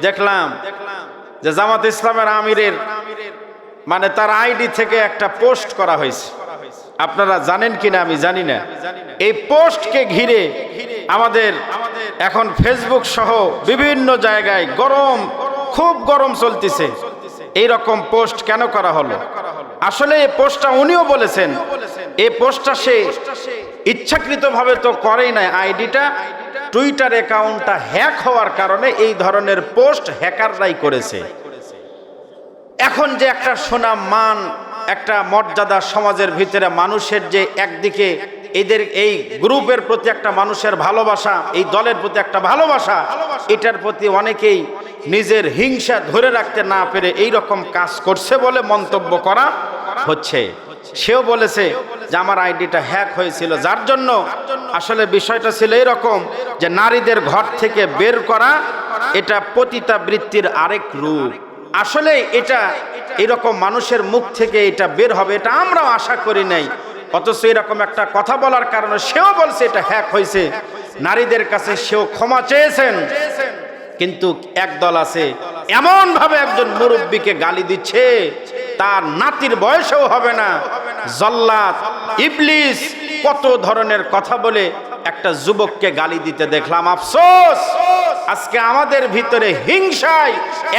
দেখলাম যে জামাত ইসলামের আমিরের মানে তার আইডি থেকে একটা পোস্ট করা হয়েছে। আপনারা জানেন কিনা আমি জানি না। এই পোস্টকে ঘিরে আমাদের এখন ফেসবুক সহ বিভিন্ন জায়গায় খুব গরম চলতেছে। এই রকম পোস্ট কেন করা হলো? আসলে এই পোস্টটা উনিও বলেছেন, এই পোস্টটা সে ইচ্ছাকৃতভাবে তো করেই নাই। আইডিটা টুইটার অ্যাকাউন্টটা হ্যাক হওয়ার কারণে এই ধরনের পোস্ট হ্যাকাররাই করেছে। এখন যে একটা সুনাম মান, একটা মর্যাদা সমাজের ভিতরে মানুষের যে একদিকে এদের এই গ্রুপের প্রতি একটা মানুষের ভালোবাসা, এই দলের প্রতি একটা ভালোবাসা, এটার প্রতি অনেকেই নিজের হিংসা ধরে রাখতে না পেরে এই রকম কাজ করছে বলে মন্তব্য করা হচ্ছে। সেও বলেছে যে আমার আইডিটা হ্যাক হয়েছিল, যার জন্য আসলে বিষয়টা ছিল এরকম যে নারীদের ঘর থেকে বের করা, এটা পতিতাবৃত্তির আরেক রূপ। আসলে এটা এরকম মানুষের মুখ থেকে এটা বের হবে এটা আমরাও আশা করি নাই। অথচ এরকম একটা কথা বলার কারণে সেও বলছে এটা হ্যাক হয়েছে। নারীদের কাছে সেও ক্ষমা চেয়েছেন, কিন্তু একদল আছে এমন ভাবে একজন মুরব্বীকে গালি দিচ্ছে, তার নাতির বয়সেও হবে না, জল্লাদ ইবলিস কত ধরনের কথা বলে একটা যুবককে গালি দিতে দেখলাম। আফসোস, আজকে আমাদের ভিতরে হিংসায়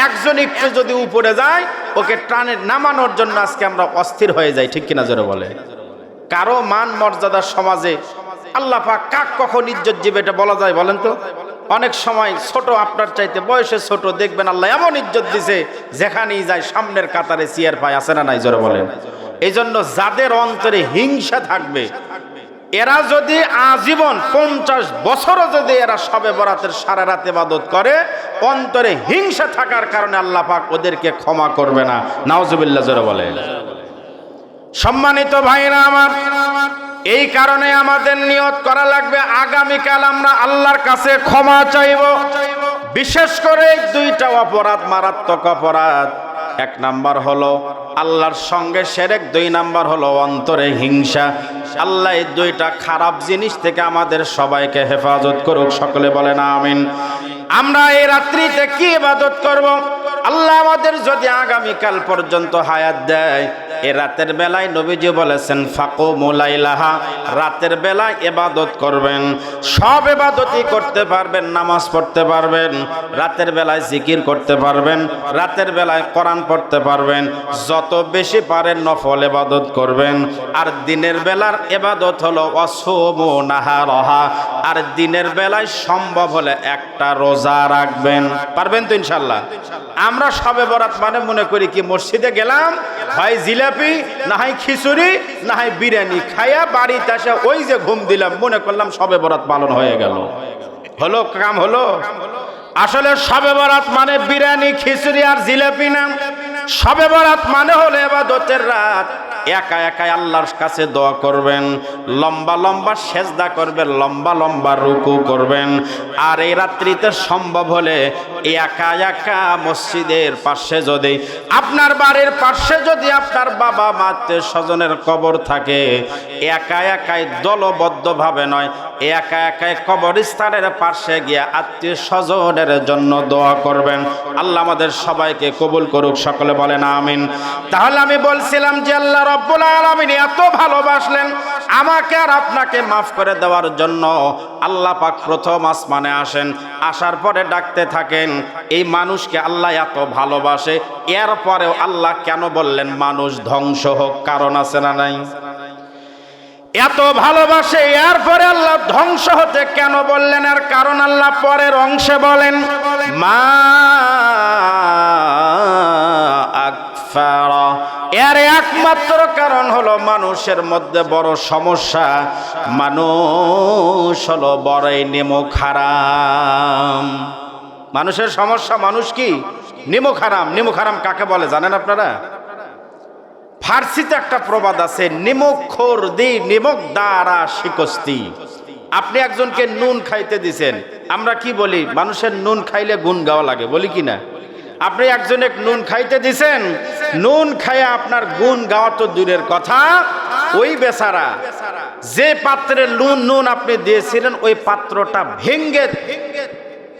একজন একটু যদি উপরে যায়, ওকে টানে নামানোর জন্য আজকে আমরা অস্থির হয়ে যাই। ঠিক কিনা জোরে বলে? কারো মান মর্যাদা সমাজে আল্লাহ পাক কাক কখন ইজ্জত দিবে এটা বলা যায় বলেন তো? অনেক সময় ছোট, আপনার চাইতে বয়সে ছোট, দেখবেন আল্লাহ এমন ইজ্জত দিছে যেখানেই যায় সামনের কাতারে চেয়ার পায়। আছে না নাই জোরে বলেন? এই জন্য যাদের অন্তরে হিংসা থাকবে, এরা যদি আজীবন 50 বছরও যদি এরা শবে বরাতের সারা রাত ইবাদত করে, অন্তরে হিংসা থাকার কারণে আল্লাহ পাক ওদেরকে ক্ষমা করবে না। নাউজুবিল্লাহ জোরে বলেন। সম্মানিত ভাইরা আমার, এই কারণে আমাদের নিয়ত করা লাগবে আগামীকাল আমরা আল্লাহর কাছে ক্ষমা চাইব। বিশেষ করে দুইটা অপরাধ, মারাত্মক অপরাধ। এক নাম্বার হলো আল্লাহর সঙ্গে শিরক, 2 নাম্বার হলো অন্তরে হিংসা। আল্লাহ এই দুইটা খারাপ জিনিস থেকে আমাদের সবাইকে হেফাজত করুক। সকলে বলেন আমিন। আমরা এই রাত্রিতে কি ইবাদত করব? আল্লাহ আমাদের যদি আগামীকাল পর্যন্ত হায়াত দেয়, এ রাতের বেলায় নবীজি বলেছেন ফাকুমু লাইলাহা, রাতের বেলায় ইবাদত করবেন। সব ইবাদতই করতে পারবেন, নামাজ পড়তে পারবেন, রাতের বেলায় জিকির করতে পারবেন, রাতের বেলায় কোরআন পড়তে পারবেন, যত বেশি পারেন নফল ইবাদত করবেন। আর দিনের বেলার ইবাদত হলো ওয়াসুমু নাহারাহা, আর দিনের বেলায় সম্ভব হলে একটা রোজা রাখবেন। পারবেন তো ইনশাআল্লাহ? আমরা শবে বরাত মানে মনে করি কি মসজিদে গেলাম, হয় জিলাপি না হয় খিচুড়ি না হয় বিরিয়ানি খাইয়া বাড়িতে আসে ওই যে ঘুম দিলাম, মনে করলাম শবে বরাত পালন হয়ে গেল। হলো কাম হলো? আসলে শবে বরাত মানে বিরিয়ানি খিচুড়ি আর জিলাপি না। শবে বরাত মানে হলো ইবাদতের রাত। একা একাই আল্লাহর কাছে দোয়া করবেন, লম্বা লম্বা সেজদা করবেন, লম্বা লম্বা রুকু করবেন। আর এই রাত্রিতে সম্ভব হলে একা একা মসজিদের পাশে, যদি আপনার বাড়ির পাশে যদি আপনার বাবা মা আত্মীয় স্বজনের কবর থাকে, একা একাই দলবদ্ধভাবে নয়, একা একাই কবরস্থানের পাশে গিয়ে আত্মীয় স্বজনের জন্য দোয়া করবেন। আল্লাহ আমাদের সবাইকে কবুল করুক। সকলে বলেন আমিন। তাহলে আমি বলছিলাম যে আল্লাহ রব্বুল আলামিন এত ভালোবাসলেন আমাকে আর আপনাকে মাফ করে দেওয়ার জন্য আল্লাহ পাক প্রথম আসমানে আসেন, আসার পরে ডাকতে থাকেন এই মানুষকে আল্লাহ এত ভালোবাসে, এরপরেও আল্লাহ কেন বললেন মানুষ ধ্বংস হোক? কারণ আছে না নাই? এত ভালোবাসে এরপরে আল্লাহ ধ্বংস হতে কেন বললেন? এর কারণ আল্লাহ পরের অংশে বলেন, মা আকফারা, এর একমাত্র কারণ হলো মানুষের মধ্যে বড় সমস্যা, মানুষ হলো বড়ই নিমক হারাম। মানুষের সমস্যা, মানুষ কি? নিমক হারাম। নিমক হারাম কাকে বলে জানেন আপনারা? ফার্সিতে একটা প্রবাদ আছে, নিমক খোর দি নিমক দ্বারা শিকস্তি। আপনি একজনকে নুন খাইতে দিছেন, আমরা কি বলি? মানুষের নুন খাইলে গুণ গাওয়া লাগে, বলি কি না? আপনি একজনে নুন খাইতে দিছেন, নুন খাইয়া আপনার গুণ গাওয়া তো দূরের কথা, ওই বেচারা যে পাত্রে নুন আপনি দিয়েছিলেন ওই পাত্রটা ভেঙ্গে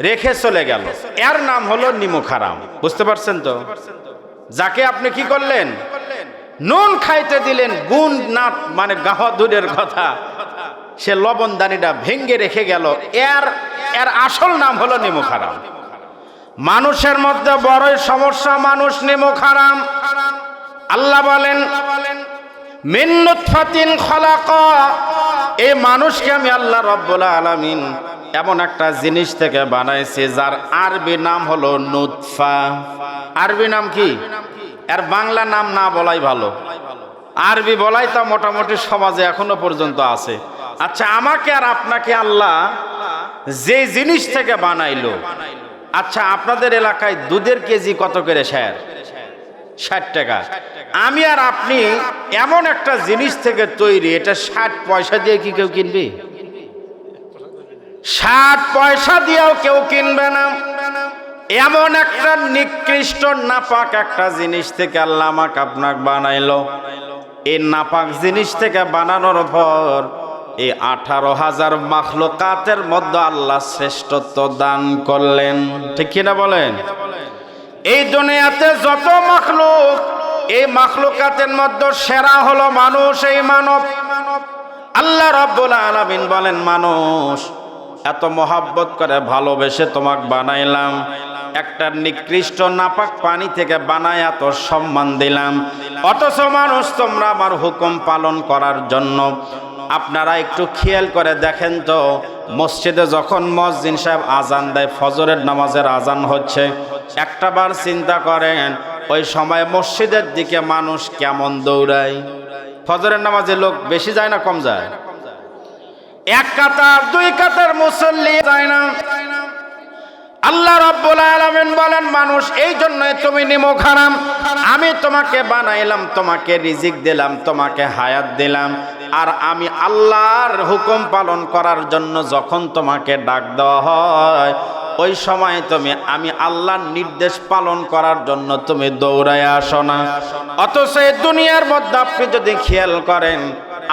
রেখে চলে গেল, এর নাম হলো নিমক হারাম। বুঝতে পারছেন তো? যাকে আপনি কি করলেন, নুন খাইতে দিলেন, গুণ না মানে গাওয়া দূরের কথা, সে লবণ দানিটা ভেঙ্গে রেখে গেল, এর আসল নাম হলো নিমক হারাম। মানুষের মধ্যে বড়ই সমস্যা, মানুষ নিমক হারাম। আল্লাহ বলেন মিন নুতফাতিন খালাকা, এই মানুষকে আমি আল্লাহ রাব্বুল আলামিন এমন একটা জিনিস থেকে বানাইছি যার আরবি নাম হলো নুতফা। আরবি নাম কি? এর বাংলা নাম না বলাই ভালো, আরবি বলাই তো মোটামুটি সমাজে এখনো পর্যন্ত আছে। আচ্ছা, আমাকে আর আপনাকে আল্লাহ যে জিনিস থেকে বানাইলো, আচ্ছা আপনাদের এলাকায় দুধের কেজি কত করে? 60 টাকা। আমি আর আপনি এমন একটা জিনিস থেকে তৈরি, এটা 60 পয়সা দিয়ে কি কেউ কিনবে? 60 পয়সা দিয়েও কেউ কিনবে না। এমন একটা নিকৃষ্ট নাপাক একটা জিনিস থেকে আল্লাহ আমাকে আপনাকে বানাইলো। এই নাপাক জিনিস থেকে বানানোর পর এই 18,000 মাখলুকাতের মধ্যে আল্লাহ শ্রেষ্ঠত্ব দান করলেন। ঠিক কিনা বলেন? এই দুনিয়াতে যত মাখলুক, এই মাখলুকাতের মধ্যে সেরা হলো মানুষ, এই মানব। আল্লাহ রাব্বুল আলামিন বলেন, মানুষ এত মহাব্বত করে ভালোবেসে তোমাকে বানাইলাম, একটা নিকৃষ্ট নাপাক পানি থেকে বানায় এত সম্মান দিলাম, অথচ মানুষ তোমরা আমার হুকুম পালন করার জন্য, আপনারা একটু খেয়াল করে দেখেন তো, মসজিদে যখন মুয়াজ্জিন সাহেব আজান দেয়, ফজরের নামাজের আজান হচ্ছে, একটা বার চিন্তা করেন ওই সময় মসজিদের দিকে মানুষ কেমন দৌড়ায়? ফজরের নামাজে লোক বেশি যায় না কম যায়? এক কাতার দুই কাতার মুসল্লি যায় না। আল্লাহ রাব্বুল আলামিন বলেন, মানুষ এই জন্যই তুমি নিমক হারাম। আমি তোমাকে বানাইলাম, তোমাকে রিজিক দিলাম, তোমাকে হায়াত দিলাম, আর আমি আল্লাহর হুকুম পালন করার জন্য যখন তোমাকে ডাক দেওয়া হয়, ওই সময় তুমি আমি আল্লাহর নির্দেশ পালন করার জন্য তুমি দৌড়ায় আসো না। অথচ এই দুনিয়ার মধ্যে আপনি যদি খেয়াল করেন,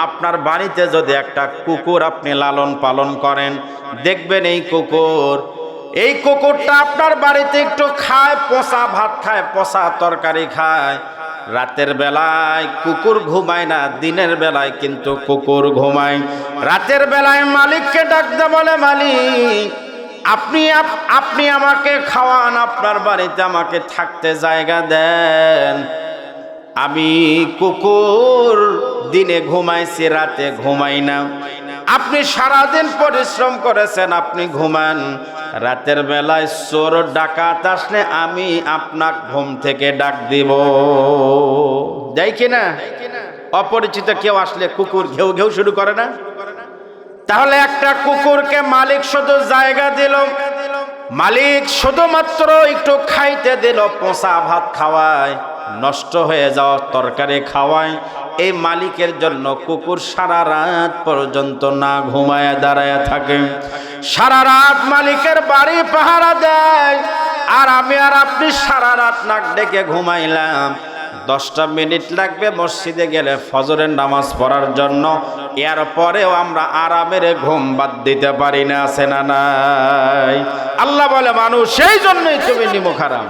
আপনার বাড়িতে যদি একটা কুকুর আপনি লালন পালন করেন, দেখবেন এই কুকুরটা আপনার বাড়িতে একটু খায়, পচা ভাত খায়, পচা তরকারি খায়। রাতের বেলায় কুকুর ঘুমায় না, দিনের বেলায় কিন্তু কুকুর ঘুমায়। রাতের বেলায় মালিককে ডাকতে বলে, মালিক আপনি আমাকে খাওয়ান, আপনার বাড়িতে আমাকে থাকতে জায়গা দেন। আমি কুকুর দিনে ঘুমাইছি, রাতে ঘুমাই না। আপনি সারাদিন পরিশ্রম করেছেন, আপনি ঘুমান। রাতের বেলায় চোর ডাকাত আসলে আমি আপনাকে ঘুম থেকে ডাক দিব, যাই কিনা? অপরিচিত কেউ আসলে কুকুর ঘেউ ঘেউ শুরু করে না? তাহলে একটা কুকুরকে মালিক শুধু জায়গা দিল, মালিক শুধুমাত্র একটু খাইতে দিল, পচা ভাত খাওয়ায়, নষ্ট হয়ে যাওয়া তরকারি খাওয়ায়, এই মালিকের জন্য কুকুর সারা রাত পর্যন্ত না ঘুমায় দাঁড়ায় থাকে, সারা রাত মালিকের বাড়ি পাহারা দেয়। আর আমি আর আপনি সারা রাত নাক ডেকে ঘুমাইলাম। 10টা মিনিট লাগবে মসজিদে গেলে ফজরের নামাজ পড়ার জন্য, এরপরেও আমরা আরামের ঘুম বাদ দিতে পারি না, আছে না নাই? আল্লাহ বলে, মানুষ সেই জন্যই তুমি নিমক হারাম।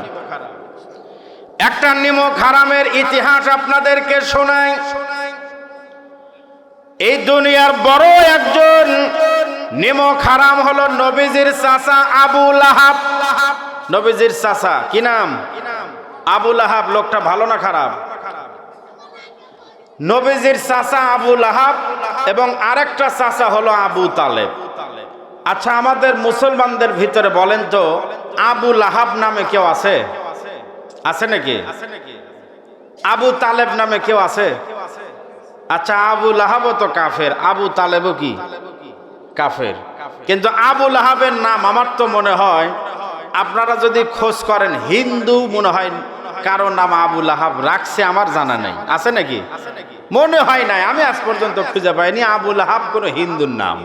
একটা নিমক হারামের ইতিহাস আপনাদেরকে শোনাই। এই দুনিয়ার বড় একজন নিমক হারাম হলো নবীজির চাচা আবু লাহাব। নবীজির চাচা কি নাম? আবু লাহাব। লোকটা ভালো না খারাপ? নবীজির চাচা আবু লাহাব এবং আরেকটা চাচা হলো আবু তালেব। আচ্ছা, আমাদের মুসলমানদের ভিতরে বলেন তো, আবু লাহাব নামে কেউ আছে? আছে নাকি? আবু তালেব নামে কেউ আছে? আচ্ছা, আবু লাহাবও তো কাফের, আবু তালেবও কি কাফের। কিন্তু আবু লাহাবের নাম আমার তো মনে হয়, আপনারা যদি খোঁজ করেন, হিন্দু মনে হয় কারো নাম আবু লাহাব রাখছে, আমার জানা নেই। আছে নাকি? মনে হয় নাই, আমি আজ পর্যন্ত খুঁজে পাইনি আবু লাহাব কোন হিন্দুর নাম।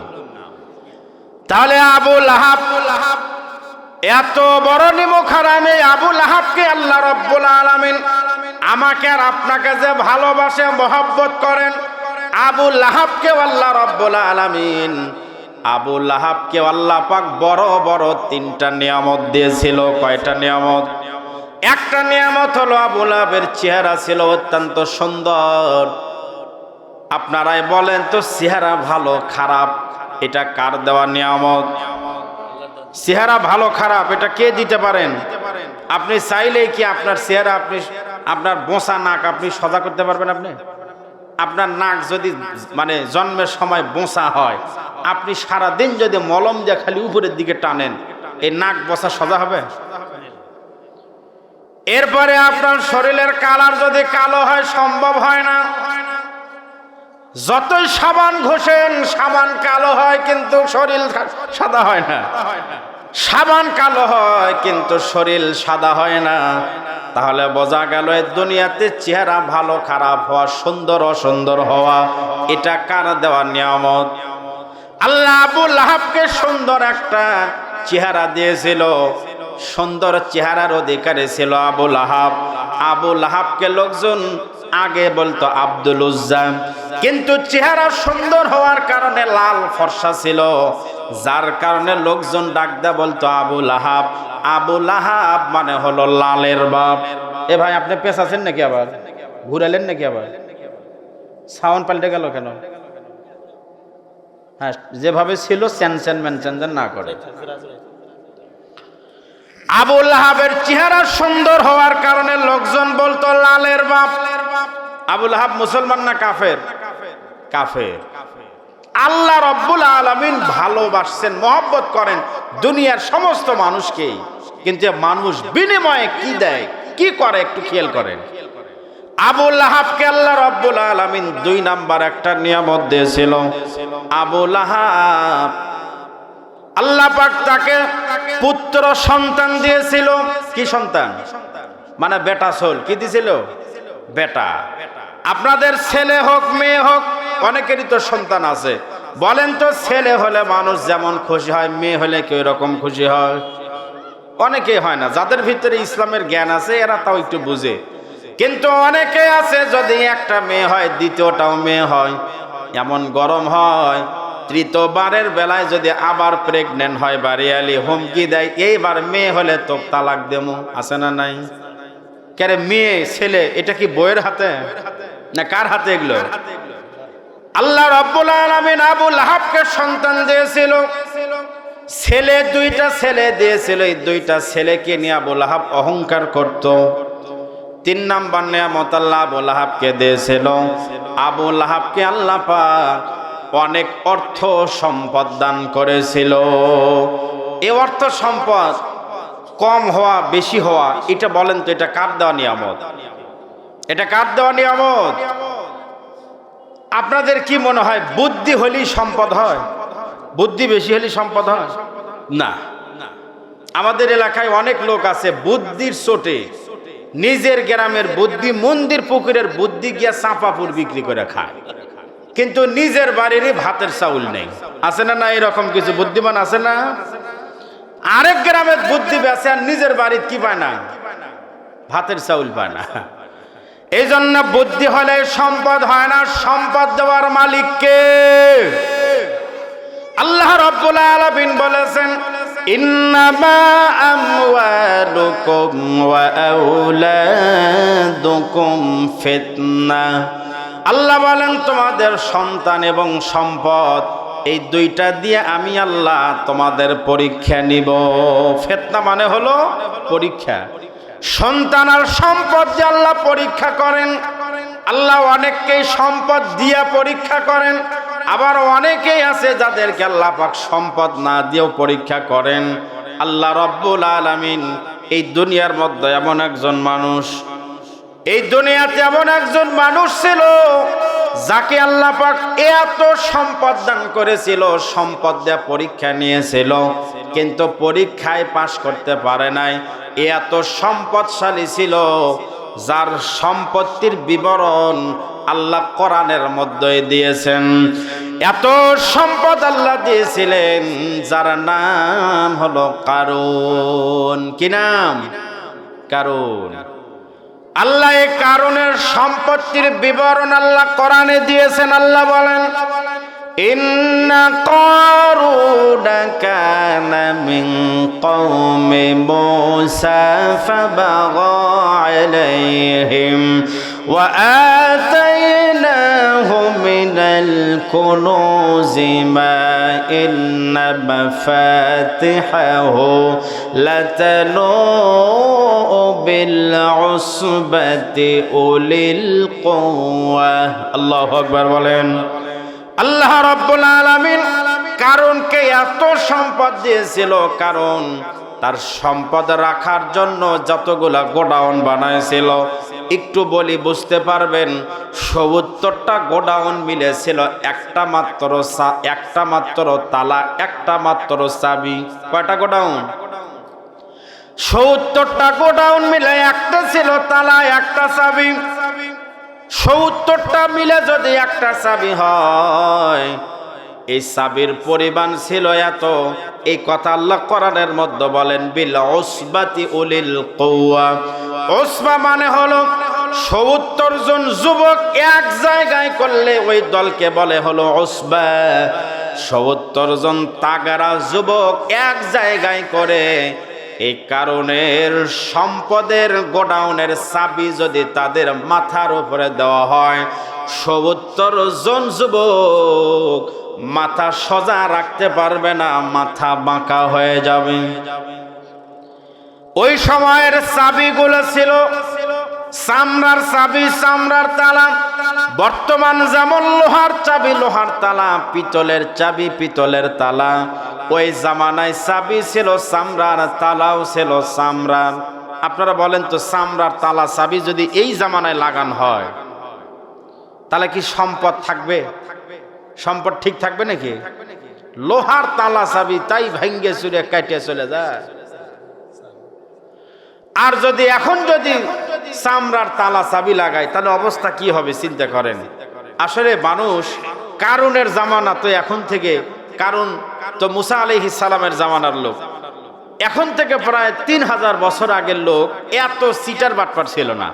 তাহলে আবু লাহাব এত বড় নিমক হারামে, আবু লাহাবকে আল্লাহ রাব্বুল আলামিন আমাকে আর আপনাকে যে ভালোবাসে, মহব্বত করেন, আবু লাহাবকে আল্লাহ রাব্বুল আলামিন আবু লাহাবকে আল্লাহ পাক বড় বড় 3টা নিয়ামত দিয়েছিল। কয়টা নিয়ামত? একটা নিয়ামত হলো আবু লাহাবের চেহারা ছিল অত্যন্ত সুন্দর। আপনারাই বলেন তো, চেহারা ভালো খারাপ এটা কার দেওয়া নিয়ামত? চেহারা ভালো খারাপ এটা কে দিতে পারেন? আপনি চাইলেই কি আপনার চেহারা, আপনার বোঁচা নাক আপনি সোজা করতে পারবেন? আপনার নাক যদি মানে জন্মের সময় বোঁচা হয়, আপনি সারা দিন যদি মলম দিয়ে খালি উপরের দিকে টানেন, এই নাক বোঁচা সোজা হবে? এরপরে আপনার শরীরের কালার যদি কালো হয়, সম্ভব হয় না। যতই সাবান ঘষেন সাবান কালো হয়, কিন্তু শরীর সাদা হয় না। সাবান কালো হয় কিন্তু শরীর সাদা হয় না। তাহলে বোঝা গেল এই দুনিয়াতে চেহারা ভালো খারাপ হওয়া, সুন্দর অসুন্দর হওয়া, এটা কার দেওয়া নিয়ামত? আল্লাহ আবু লাহাবকে সুন্দর একটা চেহারা দিয়েছিল। সুন্দর চেহারার অধিকারী ছিল আবু লাহাব। আবু লাহাবকে লোকজন আগে বলতো আব্দুল উজ্জা, কিন্তু চেহারা সুন্দর হওয়ার কারণে লাল ফর্সা ছিল, যার কারণে লোকজন ডাকদা বলতো আবু লাহাব। আবু লাহাব মানে হলো লালের বাপ। এ ভাই, আপনি পেঁচাছেন নাকি? আবার ঘুরালেন নাকি? আবার সাউন্ড পাল্টে গেল কেন? হ্যাঁ, যেভাবে ছিল চ্যানচ্যান ম্যানচ্যান না করে। আবু লাহাবের চেহারা সুন্দর হওয়ার কারণে লোকজন বলতো লালের বাপ। আবু লাহাব মুসলমান না কাফের? কাফের। আল্লাহ রব্বুল আলামিন ভালোবাসছেন, মহব্বত করেন দুনিয়ার সমস্ত মানুষকেই, কিন্তু মানুষ বিনিময়ে কি দেয়, কি করে একটু খেয়াল করেন। আবু লাহাবকে আল্লাহ রব্বুল আলামিন 2 নাম্বার একটা নিয়ামত দিয়েছিল। আবু লাহাব আল্লাহ পাক তাকে পুত্র সন্তান দিয়েছিল। কি সন্তান? মানে বেটা সোল। কি দিয়েছিল? বেটা। আপনাদের ছেলে হোক মেয়ে হোক, অনেকেরই তো সন্তান আছে। বলেন তো, ছেলে হলে মানুষ যেমন খুশি হয়, মেয়ে হলে কি রকম খুশি হয়? অনেকেই হয় না। যাদের ভিতরে ইসলামের জ্ঞান আছে এরা তাও একটু বুঝে, কিন্তু অনেকে আছে যদি একটা মেয়ে হয় দ্বিতীয়টাও মেয়ে হয়, এমন গরম হয়। তৃতীয়বারের বেলায় যদি আবার প্রেগনেন্ট হয়, বাড়িয়ালি হুমকি দেয়, এইবার মেয়ে হলে তো তালাক দেবো। আছে না নাই? কেরে মেয়ে ছেলে এটা কি বইয়ের হাতে না কার হাতে এগুলো? আল্লাহ রাব্বুল আলামিন আবু লাহাবকে সন্তান দিয়েছিল। ছেলে 2টা ছেলে দিয়েছিল। এই 2টা ছেলেকে নিয়ে আবু লাহাব অহংকার করত। 3 নাম্বার নিয়ামত আল্লাহ আবু লাহাবকে দিয়েছিল। আবু লাহাবকে আল্লাহ পাক অনেক অর্থ সম্পদ দান করেছিল। এই অর্থ সম্পদ কম হওয়া বেশি হওয়া, এটা বলেন তো, এটা কার দেওয়া নিয়ামত? এটা কার দেওয়া নিয়ামত? আপনাদের কি মনে হয় বুদ্ধি হলেই সম্পদ হয়? বুদ্ধি বেশি হলেই সম্পদ হয় না। আমাদের এলাকায় অনেক লোক আছে বুদ্ধির চোটে নিজের গ্রামের বুদ্ধি, মন্দির পুকুরের বুদ্ধি গিয়া চাঁপাপুর বিক্রি করে খায়, কিন্তু নিজের বাড়িরই ভাতের চাউল নেই। আছে না? না, এরকম কিছু বুদ্ধিমান আছে না? আরেক গ্রামের বুদ্ধি বেছে আর নিজের বাড়ির কি পায় না? ভাতের চাউল পায় না। এই জন্য বুদ্ধি হলে সম্পদ হয় না। সম্পদ দেওয়ার মালিক কে? আল্লাহ রাব্বুল আলামিন বলেছেন, ইন্নামা আমওয়ালুকুম ওয়া আওলাদুকুম ফিতনাহ। আল্লাহ বলেন, তোমাদের সন্তান এবং সম্পদ এই 2টা দিয়ে আমি আল্লাহ তোমাদের পরীক্ষা নিব। ফিতনা মানে হলো পরীক্ষা। সন্তান আর সম্পদ যে আল্লাহ পরীক্ষা করেন। আল্লাহ অনেককেই সম্পদ দিয়া পরীক্ষা করেন, আবার অনেকেই আছে যাদেরকে আল্লাহ পাক সম্পদ না দিয়েও পরীক্ষা করেন। আল্লাহ রাব্বুল আলামিন এই দুনিয়ার মধ্যে এমন একজন মানুষ, এই দুনিয়াতে এমন একজন মানুষ ছিল যাকে আল্লাহ পাক এত সম্পদ দান করেছিল, সম্পদ দিয়ে পরীক্ষা নিয়েছিল, কিন্তু পরীক্ষায় পাশ করতে পারে নাই। এত সম্পদশালী ছিল যার সম্পত্তির বিবরণ আল্লাহ কোরআনের মধ্যে দিয়েছেন। এত সম্পদ আল্লাহ দিয়েছিলেন যার নাম হলো কারুন। কি নাম? কারুন। আল্লাহ এই কারুনের সম্পত্তির বিবরণ আল্লাহ কোরআনে দিয়েছেন। আল্লাহ বলেন, إن قارون كان من قوم موسى فبغى عليهم وآتيناه من الكنوز ما إن مفاتحه لتنوء بالعصبة أولي القوة الله أكبر বলেন আল্লাহ রাব্বুল আলামিন কারণকে এত সম্পদ দিয়েছিল, কারণ তার সম্পদ রাখার জন্য যতগুলা গোডাউন বানাইছিল, একটু বলি বুঝতে পারবেন, ৭০টা গোডাউন মিলেছিল একটা মাত্র তালা, একটা মাত্র চাবি। কয়টা গোডাউন? ৭০টা গোডাউন মিলে একটা ছিল তালা, একটা চাবি। ৭০টা মিলে যদি একটা চাবি হয়, এই চাবির পরিমাণ ছিল এত। এই কথা আল্লাহ কোরআনের মধ্যে বলেন, বিল উসবাতি উলিল কুওয়া। উসবা মানে হলো ৭০ জন যুবক এক জায়গায় করলে ওই দলকে বলে হলো উসবা। ৭০ জন তাগারা যুবক এক জায়গায় করে, এই কারণের সম্পদের গোডাউনের চাবি যদি তাদের মাথার উপরে দেওয়া হয়, ৭০ জন যুবক মাথা সোজা রাখতে পারবে না, মাথা বাঁকা হয়ে যাবে। ওই সময়ের চাবিগুলো ছিল চামড়ার চাবি, চামড়ার তালা। বর্তমান যেমন লোহার চাবি, লোহার তালা, পিতলের চাবি, পিতলের তালা। ওই জামানায় চাবি ছিল চামড়ার, তালাও ছিল চামড়ার। আপনারা বলেন তো, চামড়ার তালা চাবি যদি এই জামানায় লাগানো হয়, তাহলে কি সম্পদ থাকবে? সম্পদ ঠিক থাকবে নাকি? লোহার তালা চাবি তাই ভাঙ্গে চুরে কাটিয়ে চলে যায়। আর যদি এখন যদি চামড়ার তালা চাবি লাগায়, তাহলে অবস্থা কি হবে চিন্তা করেন। আসলে মানুষ কারুনের জামানা তো এখন থেকে, কারণ তো মুসা আলাইহিস সালামের জামানার লোক, এখন থেকে প্রায় ৩০০০ বছর আগের লোক। এত সিটার বাটপার ছিল না।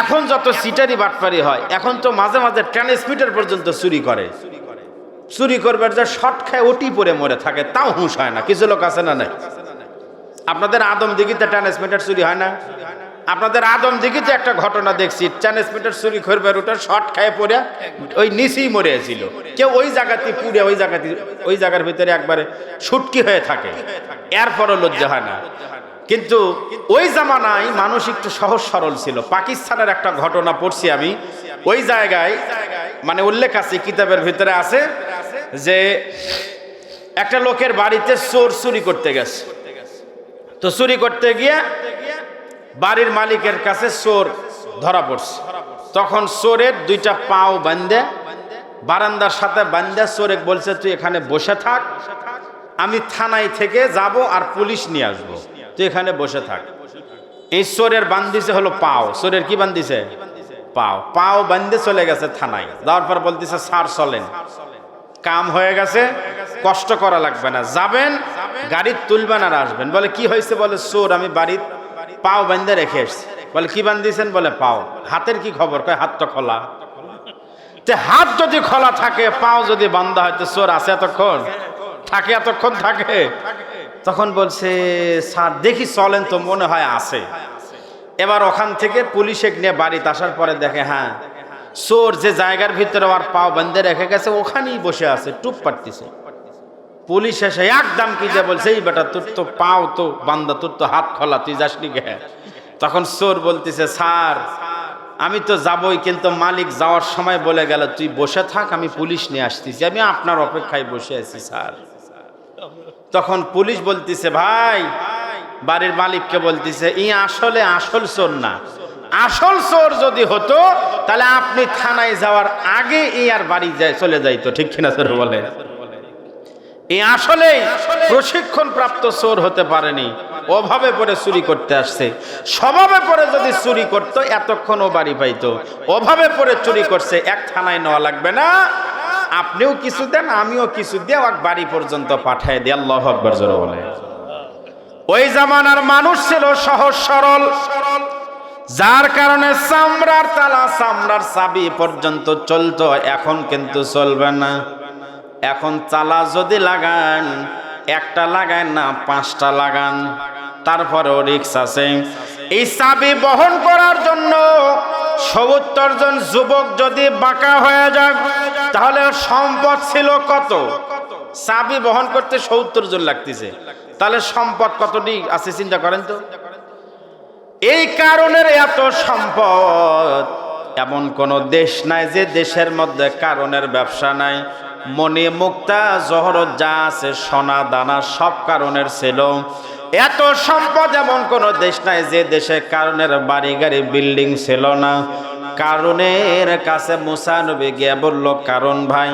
এখন যত সিটারি বাটপারি হয়, এখন তো মাঝে মাঝে ট্রান্সমিটার পর্যন্ত চুরি করে। চুরি করবার যা শর্ট খায় ওটি পরে মরে থাকে, তাও হুঁশ হয় না। কিছু লোক আছে না? নাই? আপনাদের আদমদিঘিতে ট্রান্সমিটার চুরি হয় না? আপনাদের আদমদিঘিতে একটা ঘটনা দেখছি, ট্রান্সমিটার চুরি করবার ওটা শর্ট খায় পরে ওই নিচেই মরেছিল। কেউ ওই জায়গাতে পুড়ে ওই জায়গার ভিতরে একবারে সুটকি হয়ে থাকে, এরপরও লজ্জা হয় না। কিন্তু ওই জামানায় মানুষ একটু সহজ সরল ছিল। পাকিস্তানের একটা ঘটনা পড়ছি আমি, ওই জায়গায় মানে উল্লেখ আছে, কিতাবের ভিতরে আছে যে একটা লোকের বাড়িতে চোর চুরি করতে গেছে। তো চুরি করতে গিয়ে বাড়ির মালিকের কাছে চোর ধরা পড়ছে। তখন চোরের দুইটা পাও বান্ধে বারান্দার সাথে বান্ধে চোরে বলছে, তুই এখানে বসে থাক, আমি থানায় থেকে যাব আর পুলিশ নিয়ে আসবো, তুই এখানে বসে থাক। এই চোরের বান্ধিছে হলো পাও। চোরের কি বান্ধিছে? পাও। পাও বান্ধে চলে গেছে থানায়। যাওয়ার পর বলতেছে, স্যার চলেন, কাম হয়ে গেছে, কষ্ট করা লাগবে না, যাবেন, গাড়ি তুলবেন আর আসবেন। বলে কি হয়েছে? বলে চোর আমি বাড়ির পাও বান্ধে রেখে এসছি। বলে কি বান্ধিছেন? বলে পাও। হাতের কি খবর? কয় হাত তো খোলা। হাত যদি খোলা থাকে, পাও যদি বান্ধা হয়, তো চোর আছে এতক্ষণ? থাকে? এতক্ষণ থাকে? তখন বলছে, স্যার দেখি চলেন তো, মনে হয় আছে। এবার ওখান থেকে পুলিশে নিয়ে বাড়িতে আসার পরে দেখে, হ্যাঁ, চোর যে জায়গার ভিতরে আর পাও বান্ধে রেখে গেছে ওখানেই বসে আছে, টুপ পাড়তেছে। পুলিশ এসে একদম কি যে বলছে, এই বেটা তোর তো পাও তো বান্ধা, তোর তো হাত খোলা, তুই যাসনি গে? তখন চোর বলতেছে, স্যার আমি তো যাবই, কিন্তু মালিক যাওয়ার সময় বলে গেল তুই বসে থাক, আমি পুলিশ নিয়ে আসতেছি, আমি আপনার অপেক্ষায় বসে আছি স্যার। তখন পুলিশ বলতেছে, ভাই, বাড়ির মালিককে বলতেছে, ই আসলে আসল চোর না, আসল চোর যদি হতো তাহলে আপনি থানায় যাওয়ার আগে ই আর বাড়ি চলে যাইতো, ঠিক কিনা স্যার বলে? এই আসলে প্রশিক্ষণ প্রাপ্ত চোর হতে পারেনি, অভাবে পড়ে চুরি করতে আসছে। স্বভাবে পড়ে যদি চুরি করতো এতক্ষণ ও বাড়ি পাইতো। অভাবে পড়ে চুরি করছে, এক থানায় নেওয়া লাগবে না, আপনিও কিছু দেন আমিও কিছু দিয়ে এক বাড়ি পর্যন্ত পাঠায় দিয়ে। আল্লাহু আকবার জোরে বলে। ওই জামানার মানুষ ছিল সহজ সরল, যার কারণে চামড়ার তালা চামড়ার চাবি পর্যন্ত চলতো, এখন কিন্তু চলবে না। এখন তালা যদি লাগান, একটা লাগান না 5টা লাগান, তারপরেও রিস্ক আছে। এই চাবি বহন করার জন্য 70 জন যুবক যদি বাঁকা হয়ে যায়, তাহলে সম্পদ ছিল কত? চাবি বহন করতে 70 জন লাগতেছে, তাহলে সম্পদ কতটি আছে চিন্তা করেন তো। এই কারণের এত সম্পদ, এমন কোন দেশ নাই যে দেশের মধ্যে কারণের ব্যবসা নাই। মণি মুক্তা জহরত যা আছে, সোনা দানা সব কারণের ছিল। এত সম্পদ এমন কোন দেশ নাই যে দেশে কারণের বাড়ি গাড়ি বিল্ডিং ছিল না। কারণের কাছে মুসা নবী গিয়ে বলল, কারণ ভাই,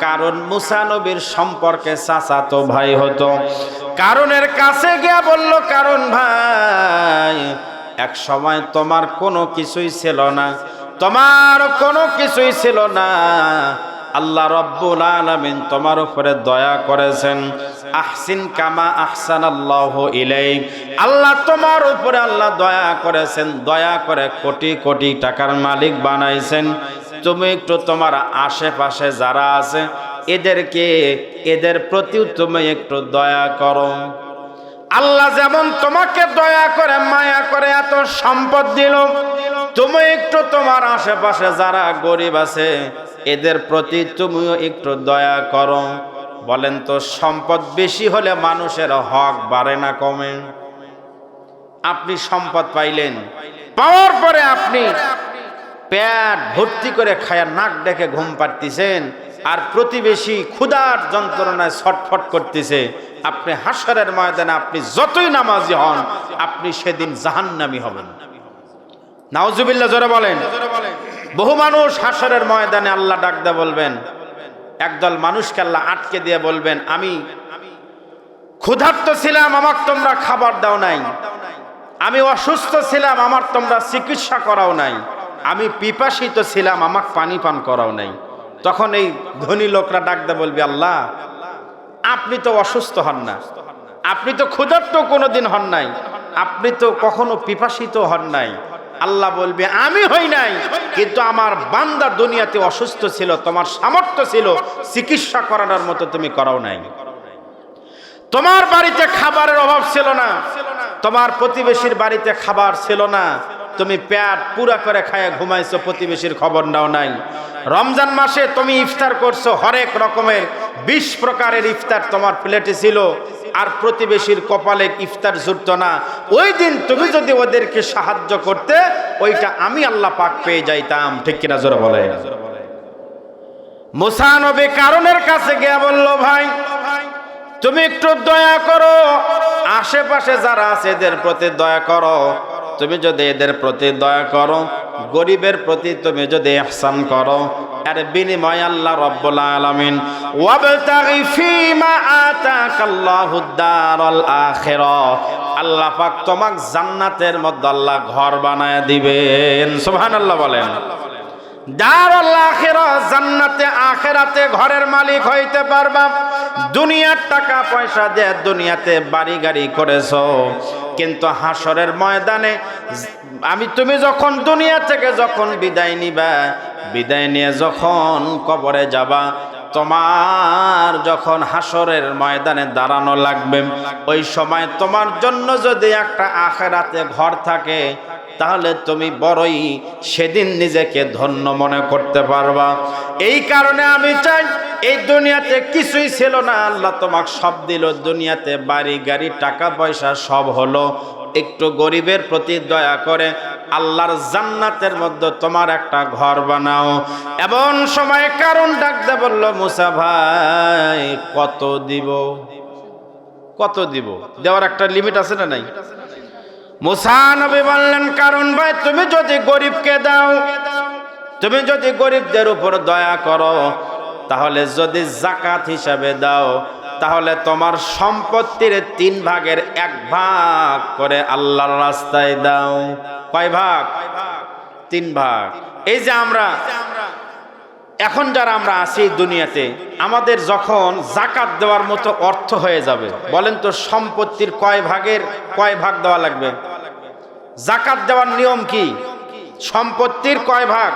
কারণ মুসা নবীর সম্পর্কে চাচাতো ভাই হতো। কারণের কাছে গিয়ে বলল, কারণ ভাই, এক সময় তোমার কোনো কিছুই ছিল না, তোমার কোনো কিছুই ছিল না। আল্লাহ রব্বুল আলামিন তোমার উপরে দয়া করেছেন। আহসিন কামা আহসানাল্লাহু ইলাইক, আল্লাহ তোমার উপরে আল্লাহ দয়া করেছেন, দয়া করে কোটি কোটি টাকার মালিক বানাইছেন। তুমি একটু তোমার আশেপাশে যারা আছে এদেরকে, এদের প্রতিও তুমি একটু দয়া করো। আল্লাহ যেমন তোমাকে দয়া করে মায়া করে এত সম্পদ দিল, তুমি একটু তোমার আশেপাশে যারা গরিব আছে এদের প্রতি তুমিও একটু দয়া করো। বলেন তো, সম্পদ বেশি হলে মানুষের হক বাড়ে না কমে? আপনি সম্পদ পাইলেন, পাওয়ার পরে আপনি পেট ভর্তি করে খায়া নাক ডেকে ঘুম পাড়তেছেন, আর প্রতিবেশী ক্ষুধার যন্ত্রণায় ছটফট করতেছে। আপনি হাসরের ময়দানে আপনি যতই নামাজি হন, আপনি সেদিন জাহান্নামী হবেন। নাউজুবিল্লাহ, জোরে বলেন। বহু মানুষ হাসরের ময়দানে আল্লাহ ডাক দিয়ে বলবেন, একদল মানুষকে আল্লাহ আটকে দিয়ে বলবেন, আমি ক্ষুধার্ত ছিলাম, আমাকে তোমরা খাবার দাও নাই। আমি অসুস্থ ছিলাম, আমার তোমরা চিকিৎসা করাও নাই। আমি পিপাসিত ছিলাম, আমাকে পানি পান করাও নাই। তখন এই ধনী লোকরা ডাক দিয়ে বলবে, আল্লাহ, আপনি তো অসুস্থ হন না, আপনি তো ক্ষুধার্ত কোনোদিন হন নাই, আপনি তো কখনো পিপাসিত হন নাই। আল্লাহ বলবে, আমি হই নাই, কিন্তু আমার বান্দা দুনিয়াতে অসুস্থ ছিল, তোমার সামর্থ্য ছিল চিকিৎসা করানোর মতো, তুমি করাও নাই। তোমার বাড়িতে খাবারের অভাব ছিল না, তোমার প্রতিবেশীর বাড়িতে খাবার ছিল না, তুমি পেট পুরা করে খায় ঘুমাইছো, প্রতিবেশীর খবর নাও নাই। রমজান মাসে তুমি ইফতার করছো, হরেক রকমের 20 প্রকারের ইফতার তোমার প্লেটে ছিল, আর প্রতিবেশীর কপালে ইফতার জুটতো না। ওই দিন তুমি যদি ওদেরকে সাহায্য করতে, ওইটা আমি আল্লাহ পাক পেয়ে যাইতাম। ঠিক কিনা জোরে বলে? মুসা নবী কারণের কাছে গিয়ে বলল, ভাই, তুমি একটু দয়া করো, আশেপাশে যারা আছে এদের প্রতি দয়া করো। তুমি যদি এদের প্রতি দয়া করো, গরিবের প্রতি তুমি যদি ইহসান করো, এর বিনিময়ে আল্লাহ রাব্বুল আলামিন ওয়াবতাগি ফীমা আতাকাল্লাহুদ দারাল আখিরাহ, আল্লাহ পাক তোমাকে জান্নাতের মধ্যে আল্লাহ ঘর বানায় দিবেন। সুবহানাল্লাহ বলেন। দারুল আখিরাহ, জান্নাতে আখিরাতে ঘরের মালিক হইতে পারবা। দুনিয়ার টাকা পয়সা দিয়ে দুনিয়াতে বাড়ি গাড়ি করেছো, কিন্তু হাসরের ময়দানে তুমি যখন দুনিয়া থেকে যখন বিদায় নিবা, বিদায় নিয়ে যখন কবরে যাবা, তোমার যখন হাসরের ময়দানে দাঁড়ানো লাগবে, ওই সময় তোমার জন্য যদি একটা আখিরাতে ঘর থাকে, তাহলে তুমি বড়ই সেদিন নিজেকে ধন্য মনে করতে পারবা। এই কারণে আমি চাই, এই দুনিয়াতে কিছুই ছিল না, আল্লাহ তোমাকে সব দিল। দুনিয়াতে বাড়ি গাড়ি টাকা পয়সা সব হলো, একটু গরিবের প্রতি দয়া করে আল্লাহর জান্নাতের মধ্যে তোমার একটা ঘর বানাও। এমন সময় কারণ ডাকতে বলল, মুসা ভাই, কত দিব? কত দিব? দেওয়ার একটা লিমিট আছে না নাই? মুসা নবী বললেন, কারণ ভাই, তুমি যদি গরিবকে দাও, তুমি যদি গরিবদের উপর দয়া করো, তাহলে যদি জাকাত হিসাবে দাও, তাহলে তোমার সম্পত্তির 3 ভাগের 1 ভাগ করে আল্লাহর রাস্তায় দাও। কয় ভাগ? 3 ভাগ। এই যে আমরা এখন যারা আমরা আছি দুনিয়াতে, আমাদের যখন জাকাত দেওয়ার মতো অর্থ হয়ে যাবে, বলেন তো সম্পত্তির কয় ভাগ দেওয়া লাগবে? জাকাত দেওয়ার নিয়ম কি? সম্পত্তির কয় ভাগ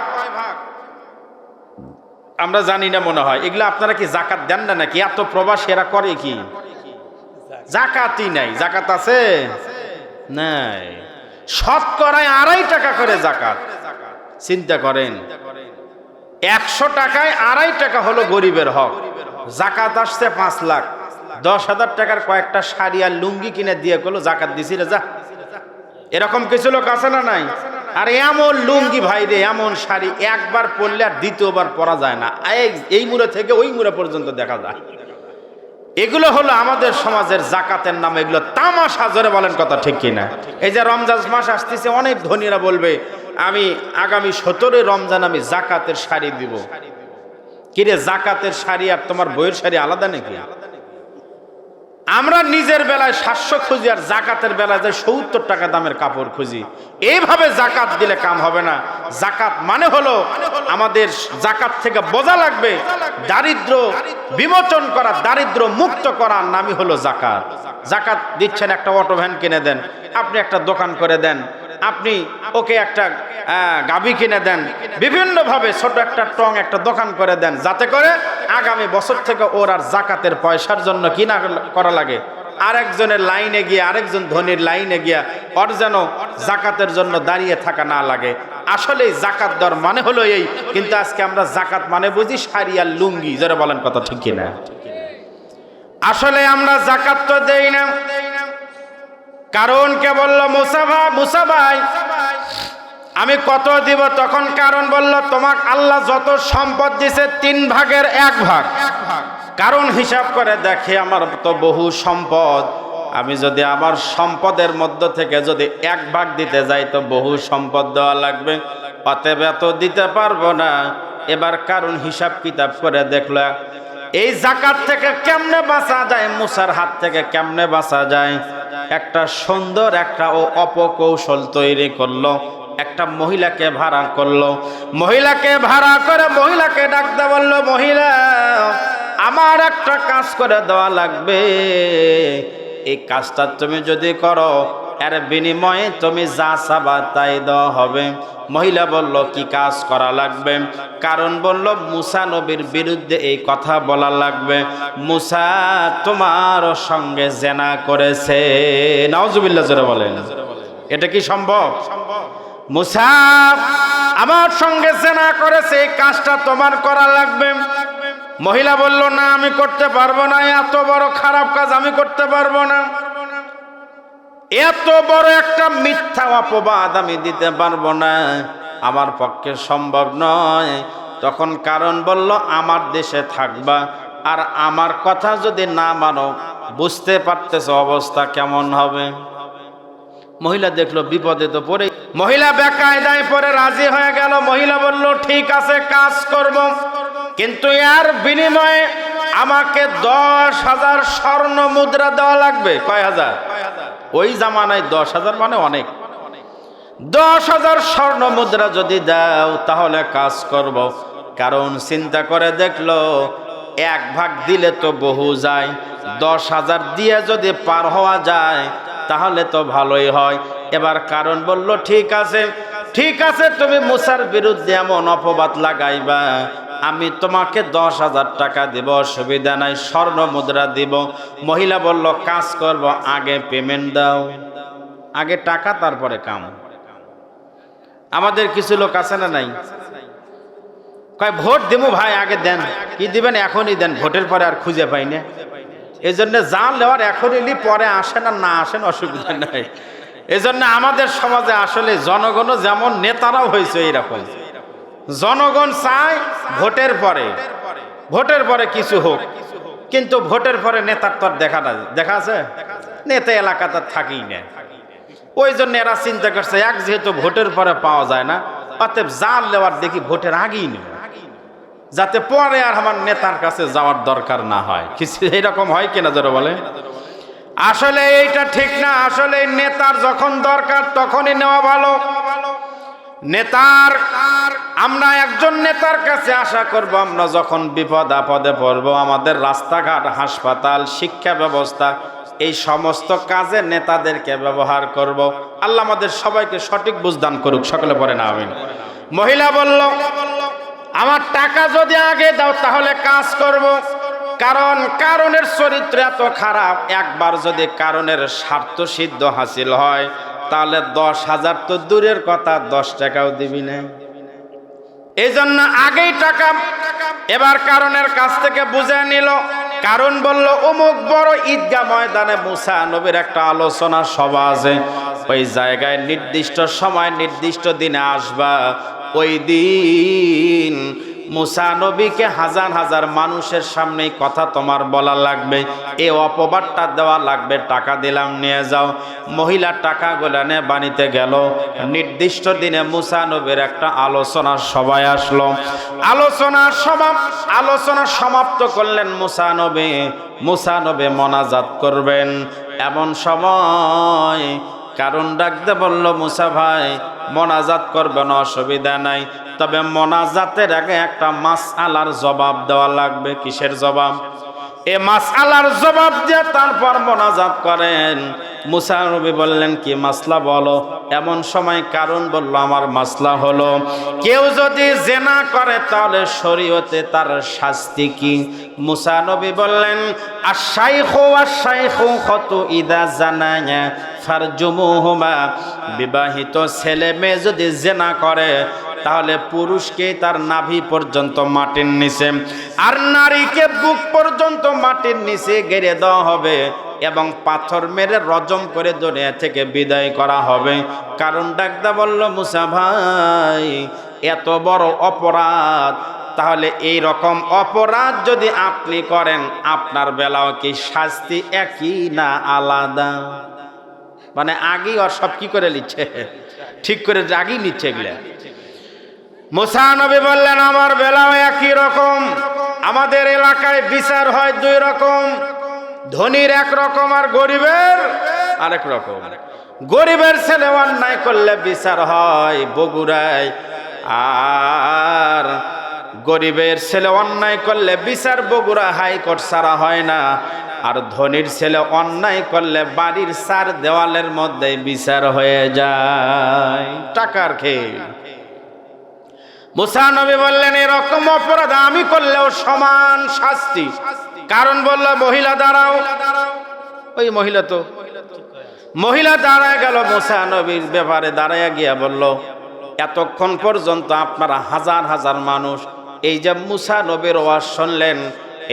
আমরা জানি না মনে হয়। এগুলো আপনারা কি জাকাত দেন না নাকি? এত প্রবাসী এরা করে কি? জাকাতই নাই। জাকাত আছে নাই। শতকরায় 2.5 টাকা করে জাকাত। চিন্তা করেন, 100 টাকায় 2.5 টাকা হলো গরিবের হক। জাকাত আসছে 5 লাখ, 10,000 টাকার কয়েকটা শাড়ি আর লুঙ্গি কিনে দিয়ে গেলো জাকাত দিছি রে যা। এরকম কিছু লোক আছে না নাই? আর এমন লুঙ্গি ভাই রে, এমন শাড়ি একবার পরলে আর দ্বিতীয়বার পরা যায় না, এই মুড়ে থেকে ওই মুড়ে পর্যন্ত দেখা যায়। এগুলো হলো আমাদের সমাজের জাকাতের নাম। এগুলো তামাশা। জোরে বলেন কথা ঠিক কিনা? এই যে রমজান মাস আসতেছে, অনেক ধনীরা বলবে আমি আগামী 17 রমজান আমি জাকাতের শাড়ি দিব। কিরে, জাকাতের শাড়ি আর তোমার বইয়ের শাড়ি আলাদা নাকি? আমরা নিজের বেলায় 700 খুঁজি আর জাকাতের বেলায় যে 70 টাকা দামের কাপড় খুঁজি। এইভাবে জাকাত দিলে কাম হবে না। জাকাত মানে হলো আমাদের জাকাত থেকে বোঝা লাগবে, দারিদ্র বিমোচন করা, দারিদ্র মুক্ত করার নামই হলো জাকাত। জাকাত দিচ্ছেন, একটা অটো ভ্যান কিনে দেন, আপনি একটা দোকান করে দেন, আপনি ওকে একটা গাবি কিনে দেন, বিভিন্নভাবে ছোট একটা একটা দোকান করে দেন, যাতে করে আগামী বছর থেকে ওর আর জাকাতের পয়সার জন্য কি না করা লাগে, আরেকজনের লাইনে গিয়ে, আরেকজন ধনীর লাইনে গিয়া ওর যেন জাকাতের জন্য দাঁড়িয়ে থাকা না লাগে। আসলে জাকাত দেওয়ার মানে হলো এই। কিন্তু আজকে আমরা জাকাত মানে বুঝি শাড়ি আর লুঙ্গি। যারা বলেন কথা ঠিক কিনা? আসলে আমরা জাকাত তো দেই না। কারণ কে বললো মুসা ভাই আমি কত দিব? তখন কারণ বলল তোমাকে আল্লাহ যত সম্পদ দিছে 3 ভাগের 1 ভাগ। কারণ হিসাব করে দেখে আমার তো বহু সম্পদ, আমি যদি আমার সম্পদের মধ্য থেকে যদি 1 ভাগ দিতে যাই তো বহু সম্পদ দেওয়া লাগবে, অতএব এত দিতে পারবো না। এবার কারণ হিসাব কিতাব করে দেখলো এই জাকাত থেকে কেমনে বাঁচা যায়, মুসার হাত থেকে কেমনে বাঁচা যায়। একটা সুন্দর একটা ও অপকৌশল তৈরি করলো। একটা মহিলাকে ভাড়া করলো। মহিলাকে ভাড়া করে মহিলাকে ডাকতে বললো, মহিলা আমার একটা কাজ করে দেওয়া লাগবে, এই কাজটা তুমি যদি করো এর বিনিময়ে তুমি যা চাবা তাই দেওয়া হবে। মহিলা বলল কি কাজ করা লাগবে? কারণ বলল মুসা নবীর বিরুদ্ধে এই কথা বলা লাগবে, মুসা তোমার সঙ্গে জেনা করেছে। নাউজুবিল্লাহ জোরে বলেন। এটা কি সম্ভব? মুসা আমার সঙ্গে জেনা করেছে, এই কাজটা তোমার করা লাগবে। মহিলা বলল না আমি করতে পারবো না, এত বড় খারাপ কাজ আমি করতে পারবো না, এত বড় একটা মিথ্যা অপবাদ আমি দিতে পারবো না, আমার পক্ষে সম্ভব নয়। তখন কারণ বলল আমার দেশে থাকবা, আর আমার কথা যদি না মানো বুঝতে পারতেছ অবস্থা কেমন হবে। মহিলা দেখলো বিপদে তো পড়ে, মহিলা বেকায়দায় পরে রাজি হয়ে গেল। মহিলা বলল ঠিক আছে কাজ করব, কিন্তু এর বিনিময়ে আমাকে 10,000 স্বর্ণ মুদ্রা দেওয়া লাগবে। কয় হাজার? ওই জামানায় 10,000 মানে অনেক। 10,000 স্বর্ণ মুদ্রা যদি দাও তাহলে কাজ করব। কারণ চিন্তা করে দেখলো 1 ভাগ দিলে তো বহু যায়, 10,000 দিয়ে যদি পার হওয়া যায় তাহলে তো ভালোই হয়। এবার কারণ বলল ঠিক আছে, ঠিক আছে, তুমি মুসার বিরুদ্ধে এমন অপবাদ লাগাইবা, আমি তোমাকে 10,000 টাকা দেব, অসুবিধা নাই, স্বর্ণ মুদ্রা দিব। মহিলা বলল কাজ করব, আগে পেমেন্ট দাও, আগে টাকা তারপরে কাম। আমাদের কিছু লোক আছে না নাই, কয় ভোট দেবো ভাই আগে দেন। কি দিবেন? এখনই দেন, ভোটের পরে আর খুঁজে পাই না। এই জন্য যা নেওয়ার এখনই নি, পরে আসেন আর না আসেন অসুবিধা নাই। এই জন্য আমাদের সমাজে আসলে জনগণও যেমন নেতারাও হয়েছে এইরকম। জনগণ চায় ভোটের পরে, ভোটের পরে কিছু হোক, কিন্তু ভোটের পরে নেতার তো দেখা আছে? নেতা এলাকা তার থাকেই না। ওই জন্য এরা চিন্তা করছে এক যেহেতু ভোটের পরে পাওয়া যায় না, অতএব যা নেওয়ার দেখি ভোটের আগেই নেব, যাতে পরে আর আমার নেতার কাছে যাওয়ার দরকার না হয়। কিছু এইরকম হয় কিনা যারা বলে? আসলে এইটা ঠিক না। আসলে নেতার যখন দরকার তখনই নেওয়া ভালো। নেতার আমরা একজন নেতার কাছে আশা করব, আমরা যখন বিপদ আপদে পড়ব, আমাদের রাস্তাঘাট, হাসপাতাল, শিক্ষা ব্যবস্থা এই সমস্ত কাজে নেতাদেরকে ব্যবহার করব। আল্লাহ আমাদের সবাইকে সঠিক বুঝদান করুক, সকলে পড়েন আমিন। মহিলা বলল, আমার টাকা যদি আগে দাও তাহলে কাজ করব, কারণ কারণের চরিত্র এত খারাপ, একবার যদি কারণের স্বার্থ সিদ্ধ হাসিল হয় তাহলে 10,000 তো দূরের কথা, 10 টাকাও দিবি না। এই জন্য আগেই টাকা। এবার কারণের কাছ থেকে বুঝে নিল। কারণ বলল, অমুক বড় ঈদগাহ ময়দানে মুসা নবীর একটা আলোচনা সভা আছে, ওই জায়গায় নির্দিষ্ট সময় নির্দিষ্ট দিনে আসবা। ওই দিন মুসা নবীকে হাজার হাজার মানুষের সামনেই কথা তোমার বলা লাগবে, এই অপবাদটা দেওয়া লাগবে। টাকা দিলাম, নিয়ে যাও। মহিলা টাকাগুলো নিয়ে বাড়িতে গেল। নির্দিষ্ট দিনে মুসা নবীর একটা আলোচনার সভায় আসলো। আলোচনা সমাপ্ত করলেন মুসা নবী। মুসা নবী মোনাজাত করবেন। এমন সময় কারণ ডাকতে বলল, মুসা ভাই মোনাজাত করবেন, অসুবিধা নাই, তবে মোনাজাতের আগে একটা মাসআলার জবাব দেওয়া লাগবে। কিসের জবাব? এ মাসআলার জবাব দিয়ে তারপর মোনাজাত করেন। মুসা নবী বললেন, কি মাসলা বলো। এমন সময় কারণ বলল, আমার মাসলা হলো, কেউ যদি জেনা করে তাহলে শরীয়তে তার শাস্তি কি? মুসা নবী বললেন, আশ-শাইখু খাতু ইদা জানায়া ফারজুমুহুমা, বিবাহিত ছেলে মেয়ে যদি জেনা করে তাহলে পুরুষকে তার নাভি পর্যন্ত মাটির নিচে আর নারীকে বুক পর্যন্ত মাটির নিচে গেড়ে দেওয়া হবে এবং পাথর মেরে রজম করে দুনিয়া থেকে বিদায় করা হবে। কারণ ডাকদা বলল, মুসা ভাই এত বড় অপরাধ, তাহলে এই রকম অপরাধ যদি আপনি করেন আপনার বেলাও কি শাস্তি একই না আলাদা? মানে আগেই ওর সব কি করে নিচ্ছে, ঠিক করে আগেই নিচ্ছে এগুলা। মুসা নবী বললেন, আমার বেলাও একই রকম। আমাদের এলাকায় বিচার হয় দুই রকম, ধনীর এক রকম আর গরিবের আরেক রকম। গরিবের ছেলে অন্যায় করলে বিচার হয় বগুড়ায়, আর গরিবের ছেলে অন্যায় করলে বিচার বগুড়া হাইকোর্ট ছাড়া হয় না। আর ধনীর ছেলে অন্যায় করলে বাড়ির 4 দেওয়ালের মধ্যে বিচার হয়ে যায়, টাকার খেয়ে। মুসা নবী বললেন, এরকম অপরাধ আমি করলেও সমান শাস্তি। কারণ বলল, মহিলা দাঁড়াও। ওই মহিলা দাঁড়ায় গেল। মুসা নবীর ব্যাপারে দাঁড়ায় গিয়া বলল, এতক্ষণ পর্যন্ত আপনারা হাজার হাজার মানুষ এই যে মুসা নবীর ওয়াজ শুনলেন,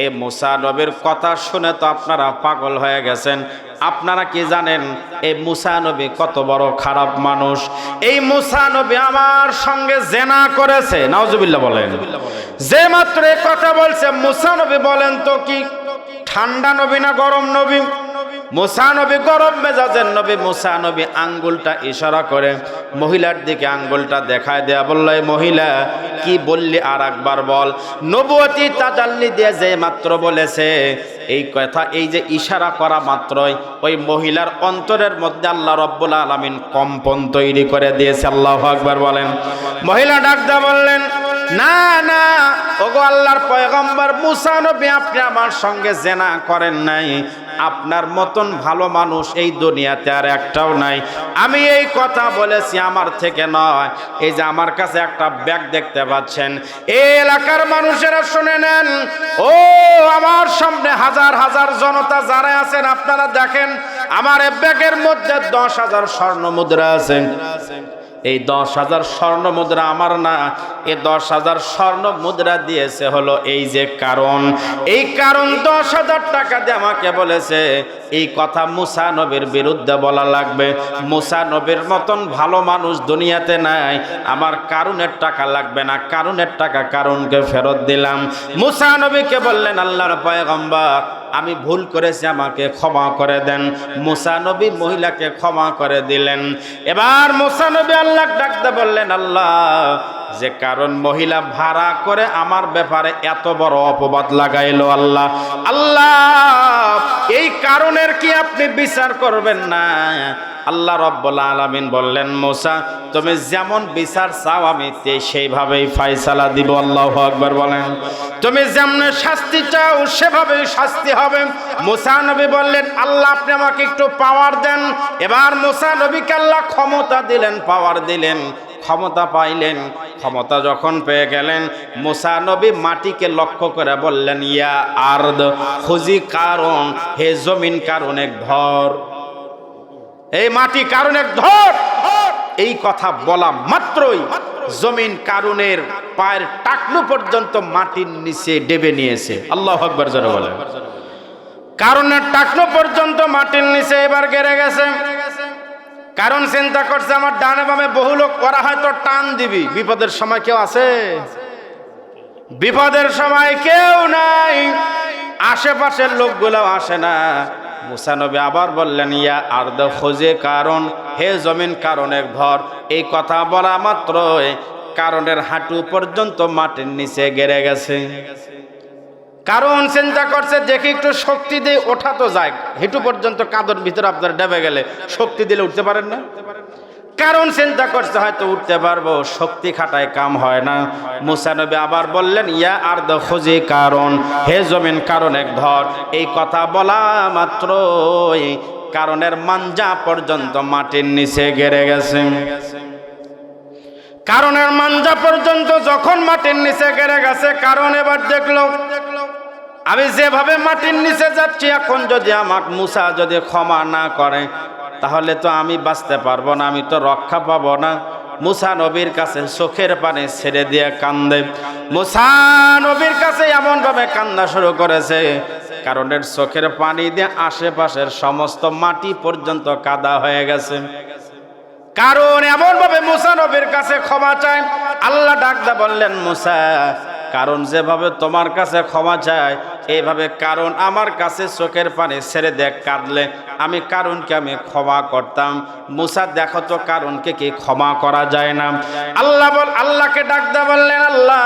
এই মুসা নবীর কথা শুনে তো আপনারা পাগল হয়ে গেছেন। আপনারা কি জানেন এই মুসা নবী কত বড় খারাপ মানুষ? এই মুসা নবী আমার সঙ্গে জেনা করেছে। নাউজুবিল্লাহ বলেন। যে মাত্র এই কথা বলছে, মুসা নবী বলেন তো কি ঠান্ডা নবী না গরম নবী? মুসা নবী গরম মেজাজের নবী। মুসা নবী আঙ্গুলটা ইশারা করে মহিলার দিকে আঙ্গুলটা দেখায় দেয়া বলল, মহিলা কি বললি আর একবার বল। নবুয়তি তাজাল্লি দিয়ে যে মাত্র বলেছে এই কথা, এই যে ইশারা করা মাত্রই ওই মহিলার অন্তরের মধ্যে আল্লাহ রাব্বুল আলামিন কম্পন তৈরি করে দিয়েছে। আল্লাহু আকবার বলেন। মহিলা ডাকদা বললেন, না না ওগো আল্লাহর পয়গম্বর মুসা নবী, আপনি আমার সঙ্গে জেনা করেন নাই। আপনার মতন ভালো মানুষ এই দুনিয়াতে আর একটাও নাই। আমি এই কথা বলেছি আমার থেকে নয়। এই যে আমার কাছে একটা ব্যাগ দেখতে পাচ্ছেন, এই এলাকার মানুষেরা শুনে নেন। ও আমার সামনে হাজার হাজার জনতা যারা আছেন, আপনারা দেখেন আমার এই ব্যাগের মধ্যে 10,000 স্বর্ণ মুদ্রা আছে। এই 10,000 স্বর্ণ মুদ্রা আমার না, এই 10,000 স্বর্ণ মুদ্রা দিয়েছে হলো এই যে কারণ। এই কারণ 10,000 টাকা দিয়ে আমাকে বলেছে এই কথা মুসা নবীর বিরুদ্ধে বলা লাগবে। মুসা নবীর মতন ভালো মানুষ দুনিয়াতে নাই। আমার কারণের টাকা লাগবে না, কারণের টাকা কারণকে ফেরত দিলাম। মুসা নবীকে বললেন, আল্লাহর পয়গম্বর আমি ভুল করেছি, আমাকে ক্ষমা করে দেন। মুসা নবী মহিলাকে ক্ষমা করে দিলেন। এবার মুসা নবী আল্লাহ ডাকতে বললেন, আল্লাহ যে কারণ মহিলা ভাড়া করে আমার ব্যাপারে এত বড় অপবাদ লাগাইলো, আল্লাহ আল্লাহ এই কারণের কি আপনি বিচার করবেন না? আল্লাহ রাব্বুল আলামিন বললেন, মুসা তুমি যেমন বিচার চাও আমি সেইভাবেই ফয়সালা দিব। আল্লাহু আকবার বলেন। তুমি যেমন শাস্তি চাও সেভাবেই শাস্তি হবে। মুসা নবী বললেন, আল্লাহ আপনি আমাকে একটু পাওয়ার দেন। এবার মুসা নবীকে আল্লাহ ক্ষমতা দিলেন, পাওয়ার দিলেন, ক্ষমতা পাইলেন। ক্ষমতা যখন পেয়ে গেলেন, মুসা নবী মাটিকে লক্ষ্য করে বললেন, ইয়া আরদ খুজি কারণ, হে জমিন কারণ এক ধর, এই মাটি কারণ এক ধর। এই কথা বলা মাত্রই জমিন কারুনের পায়ের টাকলু পর্যন্ত মাটির নিচে ডেবে নিয়েছে। আল্লাহু আকবার জোরে বলেন। কারুনের টাকলু পর্যন্ত মাটির নিচে এবার গেড়ে গেছে। কারণ চিন্তা করছে আমার ডানে বামে বহু লোক, ওরা হয়তো টান দিবি। বিপদের সময় কেউ আছে? বিপদের সময় কেউ নাই, আশেপাশের লোকগুলো আসে না। মুসা নবী আবার বললেন, ইয়া আরদ খুজি কারণ, হে জমিন কারণের ধর। এই কথা বলা মাত্রই কারণের হাঁটু পর্যন্ত মাটির নিচে গেড়ে গেছে। কারণ চিন্তা করছে দেখি একটু শক্তি দিয়ে ওঠা তো যায়, হাঁটু পর্যন্ত কাদর ভিতরে আপনার ডেবে গেলে শক্তি দিলে উঠতে পারেন না। কারণ চিন্তা করছে হয়তো উঠতে পারবো, শক্তি খাটায় কাম হয় না। মুসা নবী আবার বললেন, ইয়া আরদ খুজি কারণ, হে জমিন কারণ এক ধর। এই কথা বলা মাত্রই কারণের মাঞ্জা পর্যন্ত মাটির নিচে গেড়ে গেছে। কারণের মাঞ্জা পর্যন্ত যখন মাটির নিচে গেড়ে গেছে, কারণ এবার দেখলো আমি যেভাবে মাটির নিচে যাচ্ছি, এখন যদি আমাকে মুসা যদি ক্ষমা না করে তাহলে তো আমি বাঁচতে পারবো না, আমি তো রক্ষা পাবো না। মুসা নবীর কাছে চোখের পানি ছেড়ে দিয়ে কান্দে। মুসা নবীর কাছে এমন ভাবে কান্না শুরু করেছে, কারণের চোখের পানি দিয়ে আশেপাশের সমস্ত মাটি পর্যন্ত কাদা হয়ে গেছে। কারণ এমন ভাবে মুসা নবীর কাছে ক্ষমা চায়। আল্লাহ ডাকদা বললেন, মুসা কারণ যেভাবে তোমার কাছে ক্ষমা চায়, এইভাবে কারণ আমার কাছে চোখের পানি ছেড়ে দেখ কাঁদলে আমি কারণকে আমি ক্ষমা করতাম। মুসা দেখো তো কারণকে কি ক্ষমা করা যায় না? আল্লাহকে ডাকদা বললেন, আল্লাহ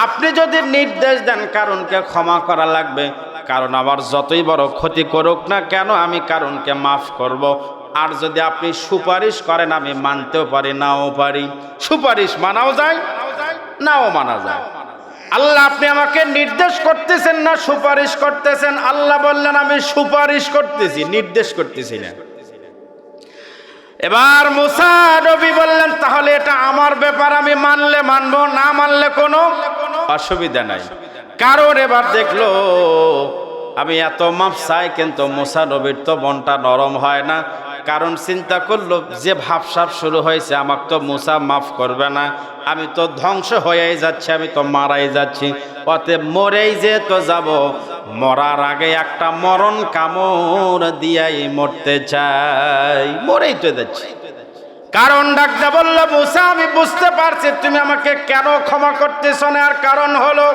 আপনি যদি নির্দেশ দেন কারণকে ক্ষমা করা লাগবে, কারণ আমার যতই বড় ক্ষতি করুক না কেন আমি কারণকে মাফ করব। আর যদি আপনি সুপারিশ করেন আমি মানতেও পারি নাও পারি। সুপারিশ মানাও যায়, নাও মানা যায়। আল্লাহ আপনি আমাকে নির্দেশ করতেছেন না সুপারিশ করতেছেন? আল্লাহ বললেন, আমি সুপারিশ করতেছি, নির্দেশ করতেছি না। এবার মুসা নবী বললেন, তাহলে এটা আমার ব্যাপার, আমি মানলে মানবো, না মানলে কোনো অসুবিধা নাই। কারণ এবার দেখলো আমি এত মাফ চাই, কিন্তু মুসা নবীর তো মনটা নরম হয় না। কারণ চিন্তা করলো যে ভাবসাব শুরু হয়েছে, আমাকে তো মুসা মাফ করবে না, আমি তো ধ্বংস হয়েই যাচ্ছি, আমি তো মারাই যাচ্ছি, অতএব মরেই যে তো যাব, মরার আগে একটা মরণ কামড় দিয়াই মরতে চাই, মরেই তো যাচ্ছি। কারণ ডাকতে বলল, মুসা আমি বুঝতে পারছি তুমি আমাকে কেন ক্ষমা করতেছ না। আর কারণ হলো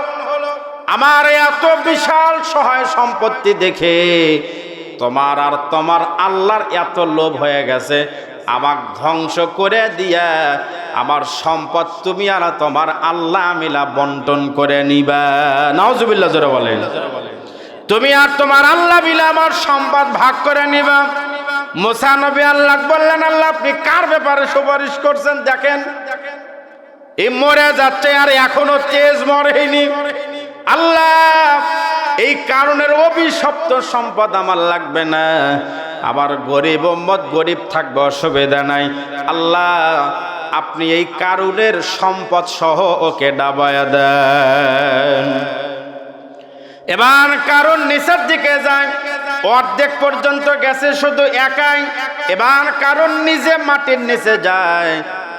আমার এত বিশাল সহায় সম্পত্তি দেখে তোমার আর তোমার আল্লাহর এত লোভ হয়ে গেছে, আমাকে ধ্বংস করে দিয়া আমার সম্পদ তুমি আর তোমার আল্লাহ মিলা বন্টন করে নিবা। নাউজুবিল্লাহ জোরে বলেন। তুমি আর তোমার আল্লাহ মিলা আমার সম্পদ ভাগ করে নিবা। মুসা নবী আল্লাহ বললেন, আল্লাহ আপনি কার ব্যাপারে সুপারিশ করছেন? দেখেন এই মরে যাচ্ছে আর এখনো তেজ মরেনি। আল্লাহ এই কারণের অভিশপ্ত সম্পদ আমার লাগবে না, আমার গরিব উম্মত গরিব থাকবে, অসুবিধা নাই। আল্লাহ আপনি এই কারণের সম্পদ সহ ওকে ডাবায়া দেন। এবার কারণ নিচের দিকে যায়, অর্ধেক পর্যন্ত গেছে শুধু একাই। এবার কারণ নিজে মাটির নিচে যায়।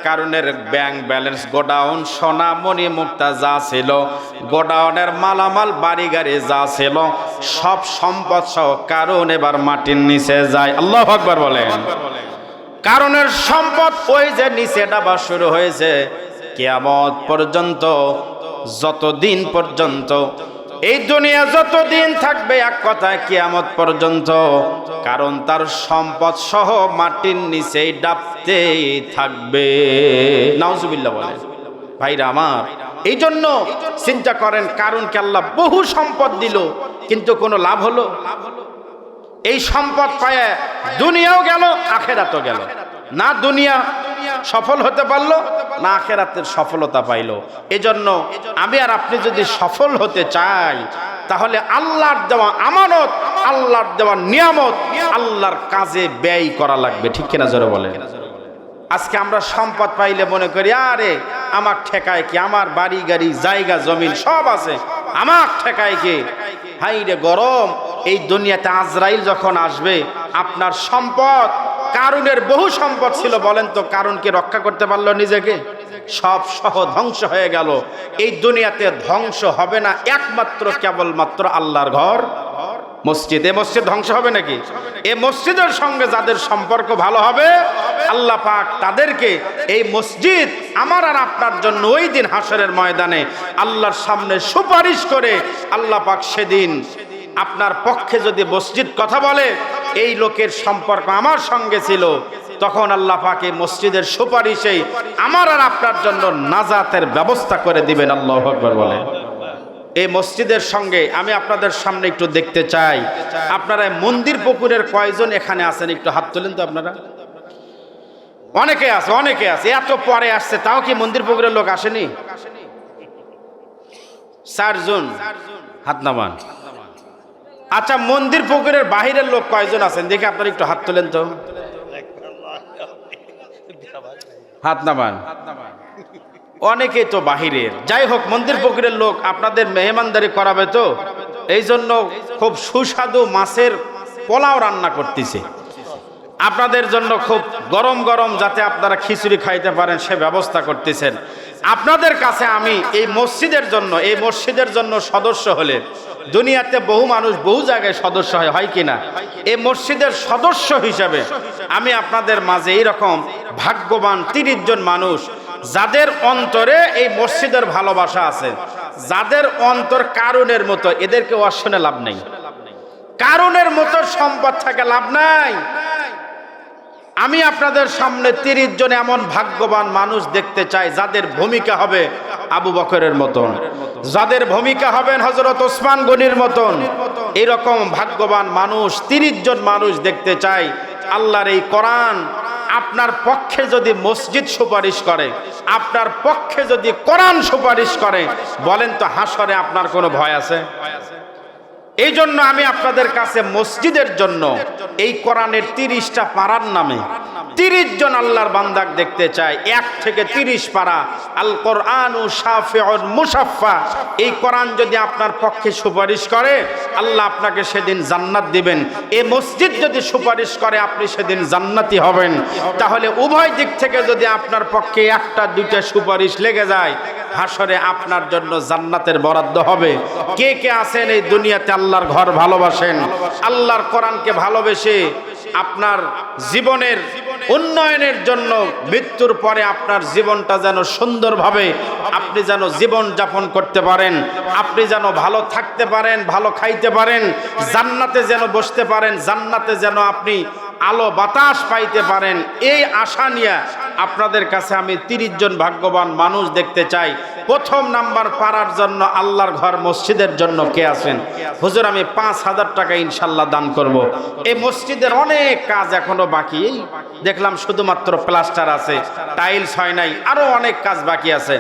কারণের ব্যাংক ব্যালেন্স, গোডাউন, সোনা মণি মুক্তা যা ছিল, গোডাউনের মালামাল বাড়ি গাড়ি যা ছিল, সব সম্পদ সহ কারণ এবার মাটির নিচে যায়। আল্লাহু আকবার বলেন। কারণের সম্পদ ওই যে নিচে ডাবা শুরু হয়েছে কিয়ামত পর্যন্ত, যতদিন পর্যন্ত এই দুনিয়া যতদিন থাকবে, এক কথায় কিয়ামত পর্যন্ত কারণ তার সম্পদ সহ মাটির নিচেই ডাবতেই থাকবে। নাউজুবিল্লাহ বলেন। ভাইরা আমার, এই জন্য চিন্তা করেন কারণকে আল্লাহ বহু সম্পদ দিল, কিন্তু কোনো লাভ হলো? এই সম্পদ পায় দুনিয়াও গেল, আখেরাতও গেল না। দুনিয়া সফল হতে পারলো না আখিরাতের সফলতা পাইলো। এজন্য আমি আর আপনি যদি সফল হতে চাই তাহলে আল্লাহর দেওয়া আমানত, আল্লাহর দেওয়া নিয়ামত আল্লাহর কাজে ব্যয় করা লাগবে। ঠিক কিনা জোরে বলেন? আজকে আমরা সম্পদ পাইলে মনে করি আরে আমার ঠেকায় কি, আমার বাড়ি গাড়ি জায়গা জমিন সব আছে, আমার ঠেকায় কি। হাই রে গরম, এই দুনিয়াতে আজরাইল যখন আসবে আপনার সম্পদ, কারুনের বহু সম্পদ ছিল, বলেন তো কারুনকে রক্ষা করতে পারলো নিজেকে? সব সহ ধ্বংস হয়ে গেল। এই দুনিয়াতে ধ্বংস হবে না একমাত্র কেবলমাত্র আল্লাহর ঘর মসজিদ। এ মসজিদ ধ্বংস হবে নাকি? এ মসজিদের সঙ্গে যাদের সম্পর্ক ভালো হবে আল্লাহ পাক তাদেরকে এই মসজিদ আমার আর আপনার জন্য ওই দিন হাসরের ময়দানে আল্লাহর সামনে সুপারিশ করে আল্লাহ পাক সেদিন আপনার পক্ষে যদি মসজিদ কথা বলে এই লোকের সম্পর্ক আমার সঙ্গে ছিল, তখন আল্লাহ পাক এই মসজিদের সুপারিশেই আমার আর আপনার জন্য নাজাতের ব্যবস্থা করে দিবেন। আল্লাহু আকবার বলেন। এই মসজিদের সঙ্গে আমি আপনাদের সামনে একটু দেখতে চাই, আপনারা মন্দির পুকুরের কয়জন এখানে আছেন? একটু হাত তোলেন তো আপনারা। অনেকে আছে, অনেকে আছে, এত পরে আসছে তাও কি মন্দির পুকুরের লোক আসেনি? 4 জন হাত নামান। আচ্ছা, মন্দির পুকুরের বাহিরের লোক কয়জন আছেন দেখে আপনারা একটু হাত তোলেন তো, হাত নামান। অনেকেই তো বাহিরের। যাই হোক, মন্দির পুকুরের লোক আপনাদের মেহমানদারি করাবে তো, এই জন্য খুব সুস্বাদু মাছের পোলাও রান্না করতেছে আপনাদের জন্য, খুব গরম গরম যাতে আপনারা খিচুড়ি খাইতে পারেন সে ব্যবস্থা করতেছেন। আপনাদের কাছে আমি এই মসজিদের জন্য সদস্য হলে, দুনিয়াতে বহু মানুষ বহু জায়গায় সদস্য হয় কিনা, এই মসজিদের সদস্য হিসাবে আমি আপনাদের মাঝে এইরকম ভাগ্যবান 30 জন মানুষ যাদের অন্তরে এই মসজিদের ভালোবাসা আছে, যাদের অন্তর কারুনের মতো, এদেরকে শুনে লাভ নেই। কারুনের মতো সম্পদ থাকে লাভ নাই। আমি আপনাদের সামনে 30 জন এমন ভাগ্যবান মানুষ দেখতে চাই যাদের ভূমিকা হবে আবু বকরের মতন, যাদের ভূমিকা হবেন হযরত ওসমান গনির মতন। এরকম ভাগ্যবান মানুষ 30 জন মানুষ দেখতে চাই। আল্লাহর এই কোরআন আপনার পক্ষে যদি মসজিদ সুপারিশ করে, আপনার পক্ষে যদি কোরআন সুপারিশ করে, বলেন তো হাসরে আপনার কোনো ভয় আছে? এই জন্য আমি আপনাদের কাছে মসজিদের জন্য এই কোরআনের 30টা পারার নামে 30 জন আল্লাহর বান্দাক দেখতে চাই। 1 থেকে 30 পারা আল কোরআনু শাফিউন মুশাফফা। এই কোরআন যদি আপনার পক্ষে সুপারিশ করে আল্লাহ আপনাকে সেদিন জান্নাত দিবেন। এই মসজিদ যদি সুপারিশ করে আপনি সেদিন জান্নাতি হবেন। তাহলে উভয় দিক থেকে যদি আপনার পক্ষে 1টা 2টা সুপারিশ লেগে যায়, হাসরে আপনার জন্য জান্নাতের বরাদ্দ হবে। কে কে আছেন এই দুনিয়াতে আল্লাহর ঘর ভালোবাসেন, আল্লাহর কোরআনকে ভালোবেসে আপনার জীবনের উন্নয়নের জন্য মৃত্যুর পরে আপনার জীবনটা যেন সুন্দরভাবে আপনি যেন জীবন যাপন করতে পারেন, আপনি যেন ভালো থাকতে পারেন, ভালো খাইতে পারেন, জান্নাতে যেন বসতে পারেন, জান্নাতে যেন আপনি আলো বাতাস পাইতে পারেন, এই আশা নিয়ে আপনাদের কাছে আমি 30 জন ভাগ্যবান মানুষ দেখতে চাই। প্রথম নাম্বার পারার জন্য আল্লাহর ঘর মসজিদের জন্য কে আছেন? হুজুর আমি 5000 টাকা ইনশাল্লাহ দান করব। এই মসজিদের অনেক কাজ এখনো বাকি, এই দেখলাম শুধুমাত্র প্লাস্টার আছে, টাইলস হয় নাই, আরো অনেক কাজ বাকি আছে।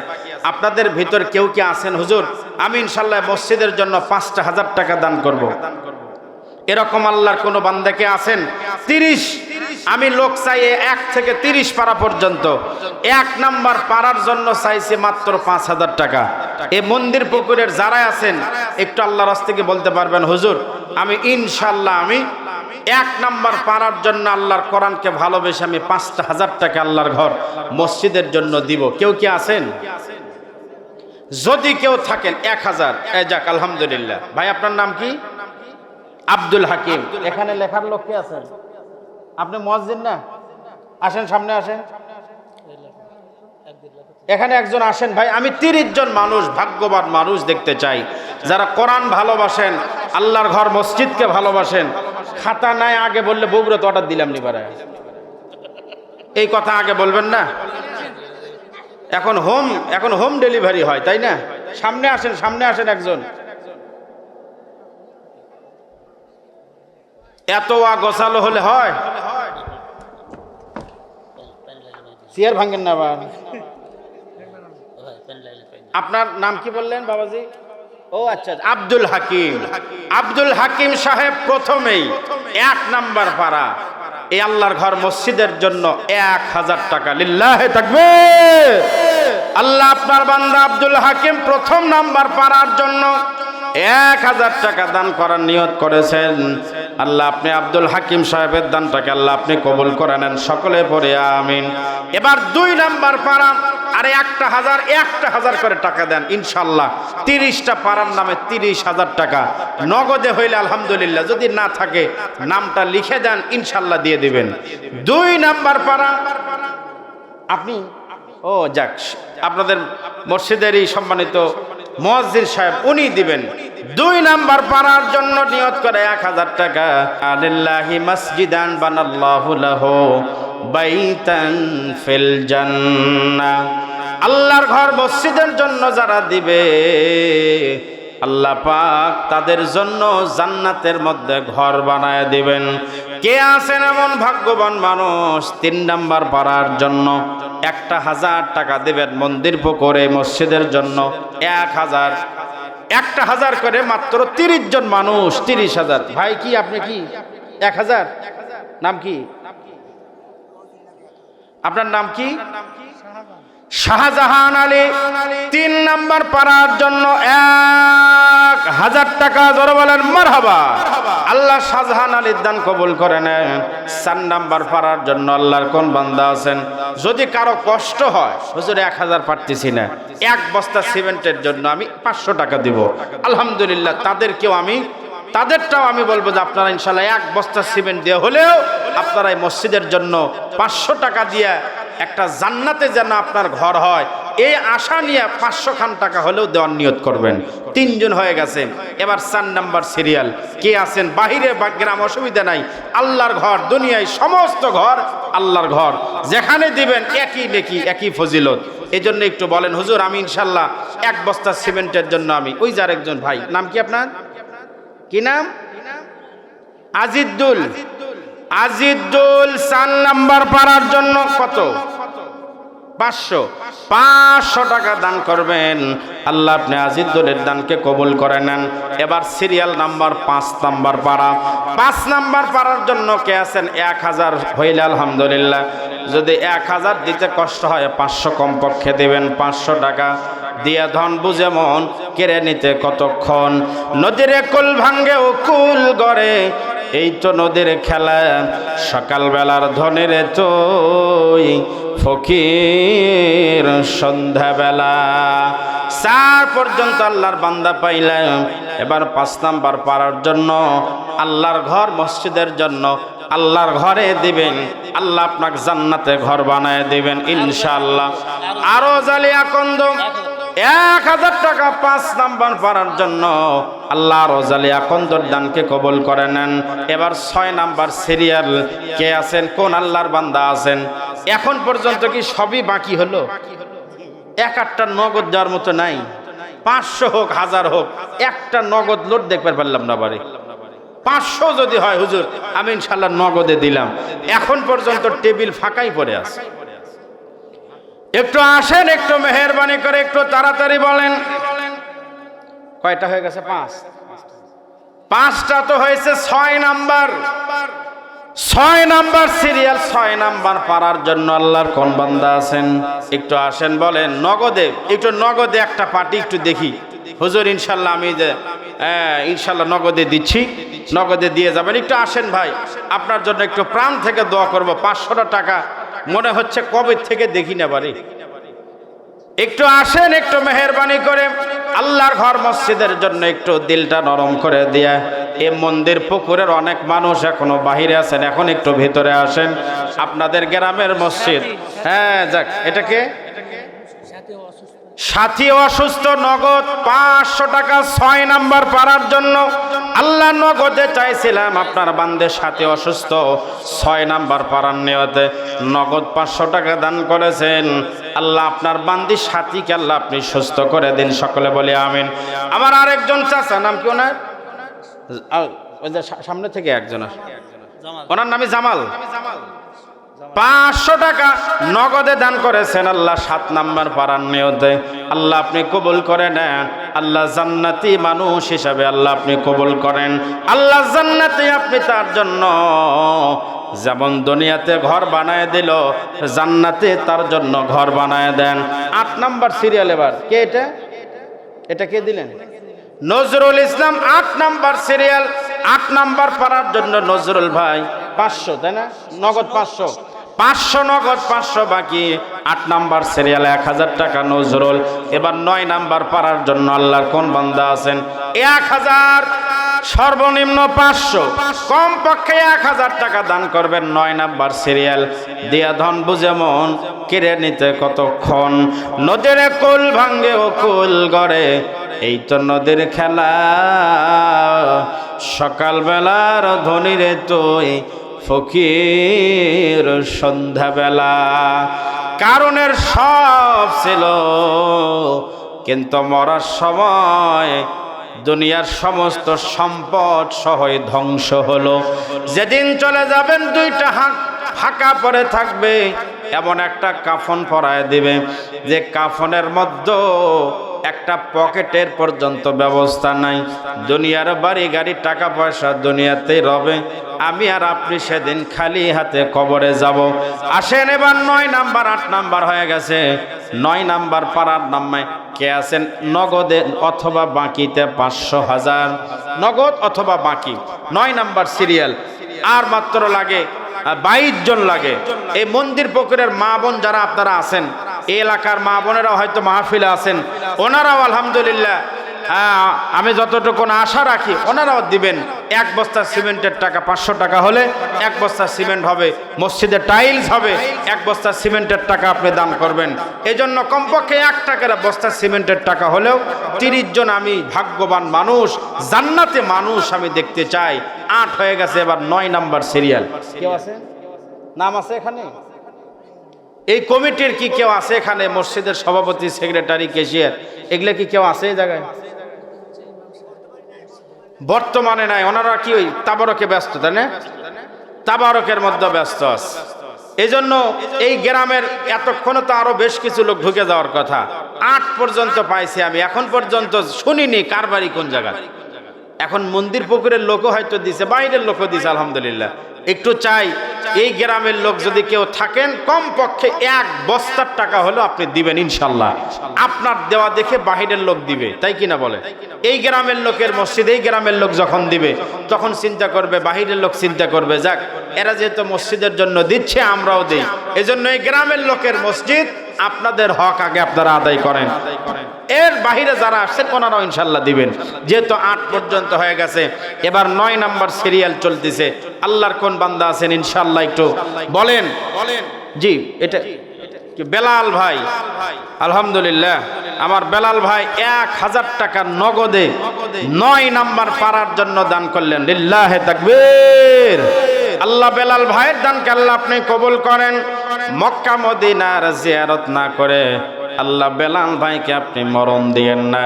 আপনাদের ভিতর কেউ কি আছেন হুজুর আমি ইনশাল্লাহ মসজিদের জন্য 5000 টাকা দান করব? এরকম আল্লাহর কোন বান্দাকে আছেন? 30 আমি লোক চাই 1 থেকে 30 পারা পর্যন্ত। 1 নাম্বার পারার জন্য চাইছি মাত্র 5000 টাকা। এই মন্দির পুকুরের যারা আছেন একটু আল্লাহর রাস্তায় বলতে পারবেন হুজুর আমি ইনশাল্লাহ আমি 1 নাম্বার পারার জন্য আল্লাহর কোরআনকে ভালোবেসে আমি 5000 টাকা আল্লাহর ঘর মসজিদের জন্য দিব। কেউ কি আছেন? যদি কেউ থাকেন 1000। যাক আলহামদুলিল্লাহ। ভাই আপনার নাম কি? আব্দুল হাকিম। এখানে লেখার লোক কে আছেন? আপনি মুয়াজ্জিন না? আসেন সামনে আসেন, এখানে একজন আসেন। ভাই আমি 30 জন মানুষ ভাগ্যবান মানুষ দেখতে চাই যারা কোরআন ভালোবাসেন, আল্লাহর ঘর মসজিদকে ভালোবাসেন। খাতা নাই আগে বললে বগুড়া তো অর্ডার দিলাম নি পারে, এই কথা আগে বলবেন না। এখন হোম ডেলিভারি হয় তাই না? সামনে আসেন, সামনে আসেন একজন। এত গোছালো হলে হয়? চেয়ার ভাঙেন না আবার। আপনার নাম কি বললেন বাবাজি? ও আচ্ছা, আব্দুল হাকিম। আব্দুল হাকিম সাহেব প্রথমেই 1 নাম্বার পাড়া এই আল্লাহর ঘর মসজিদের জন্য 1000 টাকা, লিল্লাহে তাকবীর। আল্লাহ আপনার বান্দা আব্দুল হাকিম প্রথম নাম্বার পাড়ার জন্য 1000 টাকা দান করার নিয়ত করেছেন। আল্লাহ আপনি আব্দুল হাকিম সাহেবের দানটাকে আল্লাহ আপনি কবুল করে নেন, সকলে পড়ে আমিন। এবার 2 নাম্বার পাড়া, আরে 1000 করে টাকা দেন ইনশাল্লাহ। 30টা পাড়ার নামে 30,000 টাকা নগদে হইলে আলহামদুলিল্লাহ, যদি না থাকে নামটা লিখে দেন ইনশাল্লাহ দিয়ে দিবেন। 2 নাম্বার পাড়া আপনি, ও যাক, আপনাদের মসজিদেরই সম্মানিত মুয়াজ্জিন সাহেব উনি দিবেন। 2 নাম্বার পাড়ার জন্য নিয়ত করে 1000 টাকা। আলিল্লাহি মসজিদান বানাল্লাহু লাহু বাইতান ফিল জান্নাহ। আল্লাহর ঘর মসজিদের জন্য যারা দিবে আল্লাহ পাক তাদের জন্য জান্নাতের মধ্যে ঘর বানায় দিবেন। কে আছেন এমন ভাগ্যবান মানুষ 3 নাম্বার পাড়ার জন্য 1000 টাকা দেবেন মন্দির পুকুরে মসজিদের জন্য 1000 করে মাত্র 30 জন মানুষ 30,000। ভাই কি আপনি কি 1000? নাম কি আপনার? নাম কি? শাহজাহান আলী। 3 নাম্বার পাড়ার জন্য 1000 টাকা। জোরে বলেন মারহাবা। আল্লাহ শাহজাহান আলীর দান কবুল করে নেন। 4 নাম্বার পাড়ার জন্য আল্লাহর কোন বান্দা আছেন, যদি কারো কষ্ট হয় হুজুর 1000 পারতেছি না, 1 বস্তা সিমেন্টের জন্য আমি 500 টাকা দিব, আলহামদুলিল্লাহ তাদেরটাও আমি বলবো যে আপনারা ইনশাল্লাহ 1 বস্তা সিমেন্ট দিয়ে হলেও আপনারা এই মসজিদের জন্য 500 টাকা দিয়ে একটা জান্নাতে যেন আপনার ঘর হয়, এই আশা নিয়ে 500 খান টাকা হলেও দেওয়ার নিয়ত করবেন। 3 জন হয়ে গেছে। এবার 4 নাম্বার সিরিয়াল কে আছেন? বাহিরে বা গ্রাম অসুবিধা নাই, আল্লাহর ঘর, দুনিয়ায় সমস্ত ঘর আল্লাহর ঘর, যেখানে দিবেন একই নেকি একই ফজিলত। এই জন্য একটু বলেন হুজুর আমি ইনশাল্লাহ 1 বস্তা সিমেন্টের জন্য আমি, ওই যে আরেকজন ভাই, নাম কি আপনার? কি নাম? আজিদুল। 4 নাম্বার পাড়ার জন্য কত? 500 টাকা দান করবেন। আল্লাহ আপনি আজিদুলের দানকে কবুল করে নেন। এবার সিরিয়াল নাম্বার 5 নাম্বার পাড়া। 5 নাম্বার পাড়ার জন্য কে আছেন? 1000 হইলে আলহামদুলিল্লাহ, যদি 1000 দিতে কষ্ট হয় 500 কমপক্ষে দেবেন। 500 টাকা দিয়া ধন বুঝে মন কেড়ে নিতে কতক্ষণ। নদীর কুল ভাঙ্গে ও কুল গড়ে, এই তো নদীর খেলা, সকালবেলার ধনের তুই ফকির সন্ধ্যাবেলা। 4 পর্যন্ত আল্লাহর বান্দা পাইলাম। এবার 5 নাম্বার পাড়ার জন্য আল্লাহর ঘর মসজিদের জন্য আল্লাহর ঘরে দিবেন, আল্লাহ আপনাকে জান্নাতে ঘর বানায় দিবেন ইনশাআল্লাহ। আরো জালিয়া কন্দ 1000 টাকা 5 নাম্বার পাড়ার জন্য আল্লাহ রোজালিয়া কন্দর দানকে কবুল করে নেন। এবার 6 নাম্বার সিরিয়াল কে আছেন? কোন আল্লাহর বান্দা আছেন? এখন পর্যন্ত কি সবই বাকি হলো? 1-8টা নগদ দেওয়ার মতো নাই। 500 হোক 1000 হোক, একটা নগদ লোড দেখতে পারলাম না বাড়ি। 500 যদি হয় হুজুর আমি ইনশাআল্লাহ নগদে দিলাম। এখন পর্যন্ত টেবিল ফাঁকাই পড়ে আছে। একটু আসেন, একটু মেহেরবানি করে একটু তাড়াতাড়ি বলেন কয়টা হয়ে গেছে? 5টা তো হয়েছে। 6 নাম্বার সিরিয়াল 6 নাম্বার পাড়ার জন্য আল্লাহর কোন বান্দা আছেন? একটু আসেন বলেন নগদে, একটু নগদে একটা পার্টি একটু দেখি হুজুর ইনশাল্লাহ আমি যে ইনশাল্লাহ নগদে দিচ্ছি, নগদে দিয়ে যাবেন। একটু আসেন ভাই, আপনার জন্য একটু প্রাণ থেকে দোয়া করব। 500 টাকা মনে হচ্ছে কবে থেকে দেখি না বাড়ি। একটু আসেন, একটু মেহেরবানি করে আল্লাহর ঘর মসজিদের জন্য একটু দিলটা নরম করে দিয়া। এই মন্দির পুকুরের অনেক মানুষ এখনো বাহিরে আছেন, এখন একটু ভিতরে আসেন। আপনাদের গ্রামের মসজিদ, হ্যাঁ যাক, এটাকে সাথী অসুস্থ, নগদ 500 টাকা 6 নাম্বার পাড়ার জন্য আল্লাহ নগদে চাইছিলাম। আপনার বান্দে সাথী অসুস্থ, 6 নাম্বার পাড়ার নিয়তে নগদ 500 টাকা দান করেছেন। আল্লাহ আপনার বান্দি সাথীকে আল্লাহ আপনি সুস্থ করে দিন, সকলে বলি আমিন। আমার আরেকজন চাচা, নাম কি ওনার? ওই যে সামনে থেকে একজন, ওনার নামই জামাল। 500 টাকা নগদে দান করেছেন আল্লাহ 7 নাম্বার পারার নিয়তে, আল্লাহ আপনি কবুল করে নেন। আল্লাহ জান্নাতি মানুষ হিসাবে আল্লাহ আপনি কবুল করেন। আল্লাহ জান্নাতে আপনি তার জন্য যেমন দুনিয়াতে ঘর বানায় দিল, জান্নাতে তার জন্য ঘর বানায় দেন। 8 নাম্বার সিরিয়াল। এবার কে এটা? এটা কে দিলেন? Nazrul Islam. 8 number serial, 8 number পারার জন্য নজরুল ভাই 500, তাই না? নগদ 500 নগদ, 500 বাকি। 8 নাম্বার সিরিয়াল 1000 টাকা নজরুল। এবার 9 নাম্বার পারার জন্য আল্লাহর কোন বান্দা আছেন? 1000, সর্বনিম্ন 500, কমপক্ষে 1000 টাকা দান করবেন। 9 নাম্বার সিরিয়াল। দিয়া ধন বুঝে মন কেড়ে নিতে কতক্ষণ, নদীর কুল ভাঙ্গে ও কুল গড়ে, এই তো নদীর খেলা। সকালবেলার ধনীরে তুই ফকির সন্ধ্যাবেলা। কারণের সব ছিল, কিন্তু মরার সময় দুনিয়ার সমস্ত সম্পদ সহই ধ্বংস হলো। যেদিন চলে যাবেন 2টা ফাঁকা পড়ে থাকবে, এমন একটা কাফন পরায় দিবে যে কাফনের মধ্যে একটা পকেটের পর্যন্ত ব্যবস্থা নাই। দুনিয়ার বাড়ি গাড়ি টাকা পয়সা দুনিয়াতেই রবে, আমি আর আপনি সেদিন খালি হাতে কবরে যাব। আসেন এবার 9 নাম্বার। 8 নাম্বার হয়ে গেছে। 9 নাম্বার পারার নামে কে আছেন? নগদে অথবা বাকিতে 500,000, নগদ অথবা বাকি। 9 নাম্বার সিরিয়াল। আর মাত্র লাগে 22 জন লাগে। এই মন্দির পুকুরের মা বোন যারা আপনারা আছেন, এই এলাকার মা বোনেরা হয়তো মাহফিলে আছেন, ওনারাও আলহামদুলিল্লাহ, আমি যতটুকু আশা রাখি ওনারাও দিবেন। 1 বস্তা সিমেন্টের টাকা 500 টাকা হলে 1 বস্তা সিমেন্ট হবে, মসজিদে টাইলস হবে, 1 বস্তা সিমেন্টের টাকা আপনি দান করবেন। এই জন্য কমপক্ষে 1 টাকার বস্তা সিমেন্টের টাকা হলেও 30 জন আমি ভাগ্যবান মানুষ, জান্নাতে মানুষ আমি দেখতে চাই। 8 হয়ে গেছে। এবার 9 নাম্বার সিরিয়াল। কেউ আছে? নাম আছে এখানে? এই কমিটির কি কেউ আছে এখানে? মসজিদের সভাপতি, সেক্রেটারি, ক্যাশিয়ার, এগুলো কি কেউ আছে এই জায়গায়? বর্তমানে নাই, ওনারা কি ওই তাবারকে ব্যস্ত, তাই না? তাবারকের মধ্যে ব্যস্ত আছে। এই জন্য এই গ্রামের এতক্ষণে তো আরো বেশ কিছু লোক ঢুকে যাওয়ার কথা। 8 পর্যন্ত পাইছি আমি, এখন পর্যন্ত শুনিনি কার বাড়ি কোন জায়গায়। এখন মন্দির পুকুরের লোকও হয়তো দিছে, বাইরের লোকও দিছে, আলহামদুলিল্লাহ। একটু চাই এই গ্রামের লোক যদি কেউ থাকেন, কমপক্ষে 1 বস্তার টাকা হলো আপনি দিবেন ইনশাল্লাহ। আপনার দেওয়া দেখে বাহিরের লোক দিবে, তাই কিনা বলে? এই গ্রামের লোকের মসজিদ, এই গ্রামের লোক যখন দিবে তখন চিন্তা করবে, বাহিরের লোক চিন্তা করবে, যাক এরা যেহেতু মসজিদের জন্য দিচ্ছে আমরাও দিই। এজন্য এই গ্রামের লোকের মসজিদ, আপনাদের হক আগে আপনারা আদায় করেন। এর বাহিরে যারা আসছেন ওনারাও ইনশাল্লাহ দিবেন, যেহেতু 8 পর্যন্ত হয়ে গেছে। এবার 9 নাম্বার সিরিয়াল চলতেছে। আল্লাহর কোন বান্দা আছেন ইনশাল্লাহ একটু বলেন। জি, এটা কি বেলাল ভাই? আলহামদুলিল্লাহ, আমার বেলাল ভাই 1000 টাকা নগদে 9 নাম্বার পারার জন্য দান করলেন। লিল্লাহে তাকবীর। আল্লাহ বেলাল ভাইয়ের দানকে আল্লাহ আপনি কবুল করেন। মক্কা মদিনার জিয়ারত না করে আল্লাহ বেলাল ভাইকে আপনি মরণ দিয়েন না।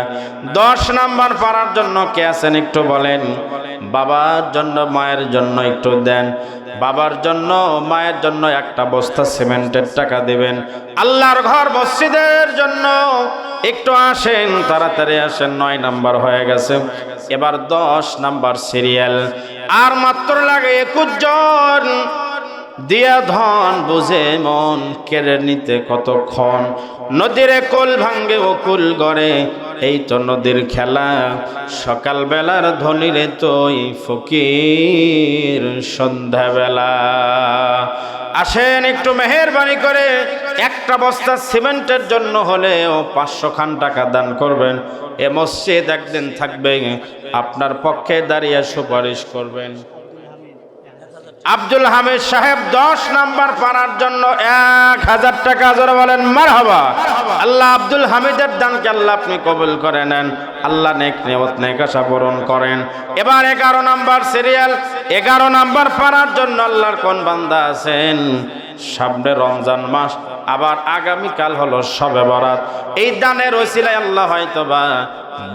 10 নাম্বার পারার জন্য কে আছেন একটু বলেন। বাবার জন্য, মায়ের জন্য একটু দেন। বাবার জন্য, মায়ের জন্য 1টা বস্তা সিমেন্টের টাকা দিবেন। আল্লাহর ঘর মসজিদের জন্য একটু আসেন, তাড়াতাড়ি আসেন। 9 নাম্বার হয়ে গেছে। এবার 10 নাম্বার সিরিয়াল। আর মাত্র লাগে 21 জন। দিয়া ধন বুঝে মন কেড়ে নিতে কতক্ষণ, নদীরে কোল ভাঙ্গে ও কুল গড়ে, এই তো নদীর খেলা। সকালবেলার ধনীরে তুই ফকির সন্ধ্যাবেলা। আসেন একটু মেহেরবানি করে 1টা বস্তা সিমেন্টের জন্য হলেও 500 খান টাকা দান করবেন। এ মসজিদ একদিন থাকবে, আপনার পক্ষে দাঁড়িয়ে সুপারিশ করবেন। আব্দুল হামিদ সাহেব 10 নাম্বার পারার জন্য 1000 টাকা। জোরে বলেন মারহাবা। আল্লাহ আব্দুল হামিদের দানকে আল্লাহ আপনি কবুল করে নেন। আল্লাহ নেক নিয়ত নেক আশা পূরণ করেন। এবার 11 নাম্বার সিরিয়াল। 11 নাম্বার পারার জন্য আল্লাহর কোন বান্দা আছেন? সামনে রমজান মাস, আবার আগামীকাল হলো শবে বরাত। এই দানের ওসিলায় আল্লাহ হয়তোবা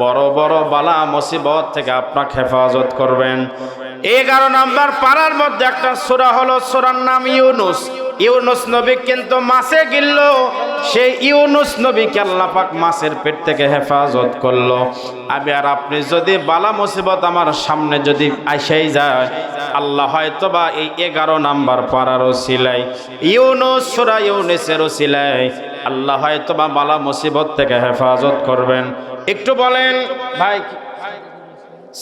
বড় বড় বালা মুসিবত থেকে আপনাকে হেফাজত করবেন। 11 নাম্বার পারার মধ্যে একটা সূরা হলো, সূরার নাম ইউনুস। ইউনুস নবী কিন্তু মাছে গিলল, সেই ইউনুস নবীকে আল্লাহ পাক মাছের পেট থেকে হেফাজত করলো। আমি আর আপনি যদি বালা মুসিবত আমার সামনে যদি আইসাই যায়, আল্লাহ হয়তো বা এই 11 নাম্বার পারার ওসিলায়, ইউনুস সূরা ইউনুসের ওসিলায় আল্লাহ হয়তো বা বালা মুসিবত থেকে হেফাজত করবেন। একটু বলেন ভাই,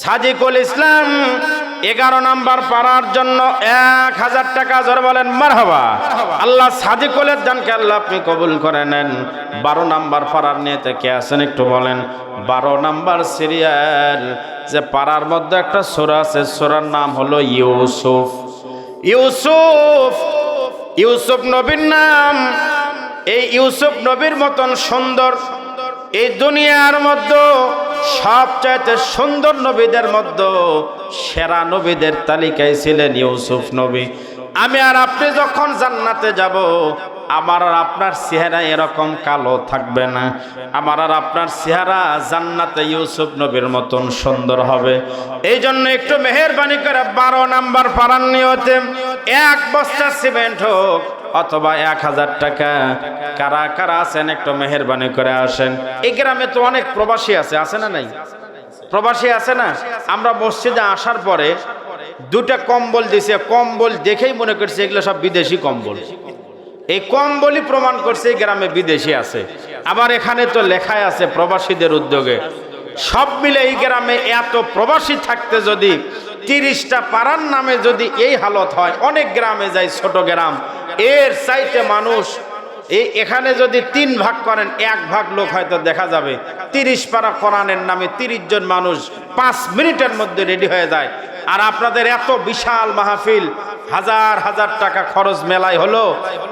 সাদিকুল ইসলাম 11 নাম্বার পারার জন্য 1000 টাকা, জোরে বলেন মারহাবা। আল্লাহ সাদিকুলের দানকে আল্লাহ আপনি কবুল করে নেন। 12 নাম্বার পারার নিয়েতে কে আছেন একটু বলেন। 12 নাম্বার সিরিয়াল যে পারার মধ্যে একটা সূরা আছে, সূরার নাম হলো ইউসুফ। ইউসুফ, ইউসুফ নবীর নাম। এই ইউসুফ নবীর মতন সুন্দর এই দুনিয়ার মধ্যে সবচাইতে সুন্দর নবীদের মধ্যে সেরা নবীদের তালিকায় ছিলেন ইউসুফ নবী। আমি আর আপনি যখন জান্নাতে যাব, আমার আর আপনার চেহারা এরকম কালো থাকবে না। আমার আর আপনার চেহারা জান্নাতে ইউসুফ নবীর মতন সুন্দর হবে। এই জন্য একটু মেহেরবানি করে 12 নাম্বার পারার নিয়তে 1 বস্তা সিমেন্ট হোক অথবা 1000 টাকা, কারা কারা আছেন একটু মেহেরবানি করে আসেন। এই গ্রামে তো অনেক প্রবাসী আছে, আছে না নাই? প্রবাসী আছে না? আমরা মসজিদে আসার পরে 2টা কম্বল দিছে, কম্বল দেখেই মনে করছে এগুলো সব বিদেশি কম্বল। এই কম্বলই প্রমাণ করছে এই গ্রামে বিদেশি আছে। আবার এখানে তো লেখাই আছে প্রবাসীদের উদ্যোগে। সব মিলে এই গ্রামে এত প্রবাসী থাকতে যদি 30টা পাড়ার নামে যদি এই হালত হয়, অনেক গ্রামে যায়, ছোট গ্রাম, এর চাইতে মানুষ এখানে যদি 3 ভাগ করেন, 1 ভাগ লোক হয়তো দেখা যাবে। 30 পারা কোরআনের নামে 30 জন মানুষ 5 মিনিটের মধ্যে রেডি হয়ে যায়। আর আপনাদের এত বিশাল মাহফিল, হাজার হাজার টাকা খরচ মেলায় হলো,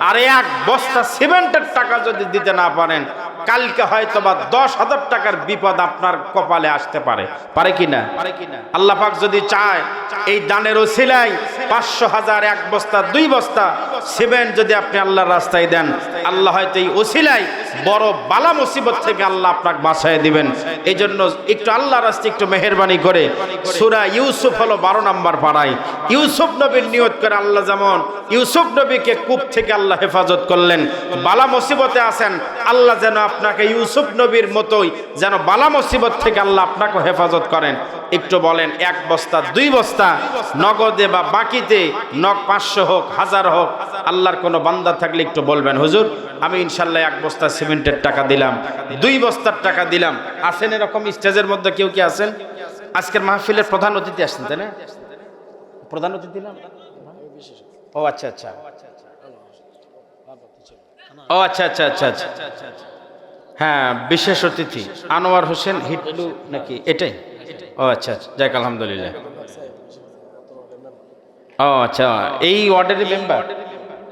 আর 1 বস্তা সিমেন্টের টাকা যদি দিতে না পারেন, কালকে হয়তো বা 10,000 টাকার বিপদ আপনার কপালে আসতে পারে। পারে কিনা? আল্লাহ পাক যদি চায়, এই দানের ওসিলায় 500, 1000, 1 বস্তা, 2 বস্তা সিমেন্ট যদি আপনি আল্লাহর রাস্তায় দেন, আল্লাহ হয়তো এই ওসিলায় বড় বালা মুসিবত থেকে আল্লাহ আপনাকে বাঁচায় দিবেন। এই জন্য একটু আল্লাহর রাস্তায় একটু মেহেরবানি করে সূরা ইউসুফ হলো 12 নাম্বার পাড়ায়। ইউসুফ নবীর নিয়ত করে আল্লাহ যেমন ইউসুফ নবীকে কূপ থেকে আল্লাহ হেফাজত করলেন, বালা মুসিবতে আছেন, আল্লাহ যেন আপনাকে ইউসুফ নবীর মতোই যেন বালা মুসিবত থেকে আল্লাহ আপনাকে হেফাজত করেন। একটু বলেন 1 বস্তা, 2 বস্তা নগদে বা বাকিতে, 500 হোক, 1000 হোক, আল্লাহর কোনো বান্দা থাকলে একটু বলবেন, হুজুর আমি ইনশাল্লাহ 1 বস্তা সিমেন্টের টাকা দিলাম, 2 বস্তার টাকা দিলাম। আছেন এরকম স্টেজের মধ্যে কেউ কি আছেন? আজকের মাহফিলের প্রধান অতিথি আসছেন, তাই না? প্রধান অতিথি না? ও আচ্ছা আচ্ছা, ও আচ্ছা আচ্ছা আচ্ছা আচ্ছা, হ্যাঁ বিশেষ অতিথি আনোয়ার হোসেন হিটলু নাকি এটাই? ও আচ্ছা আচ্ছা, যাক আলহামদুলিল্লাহ। ও আচ্ছা, এই ওয়ার্ডের মেম্বার?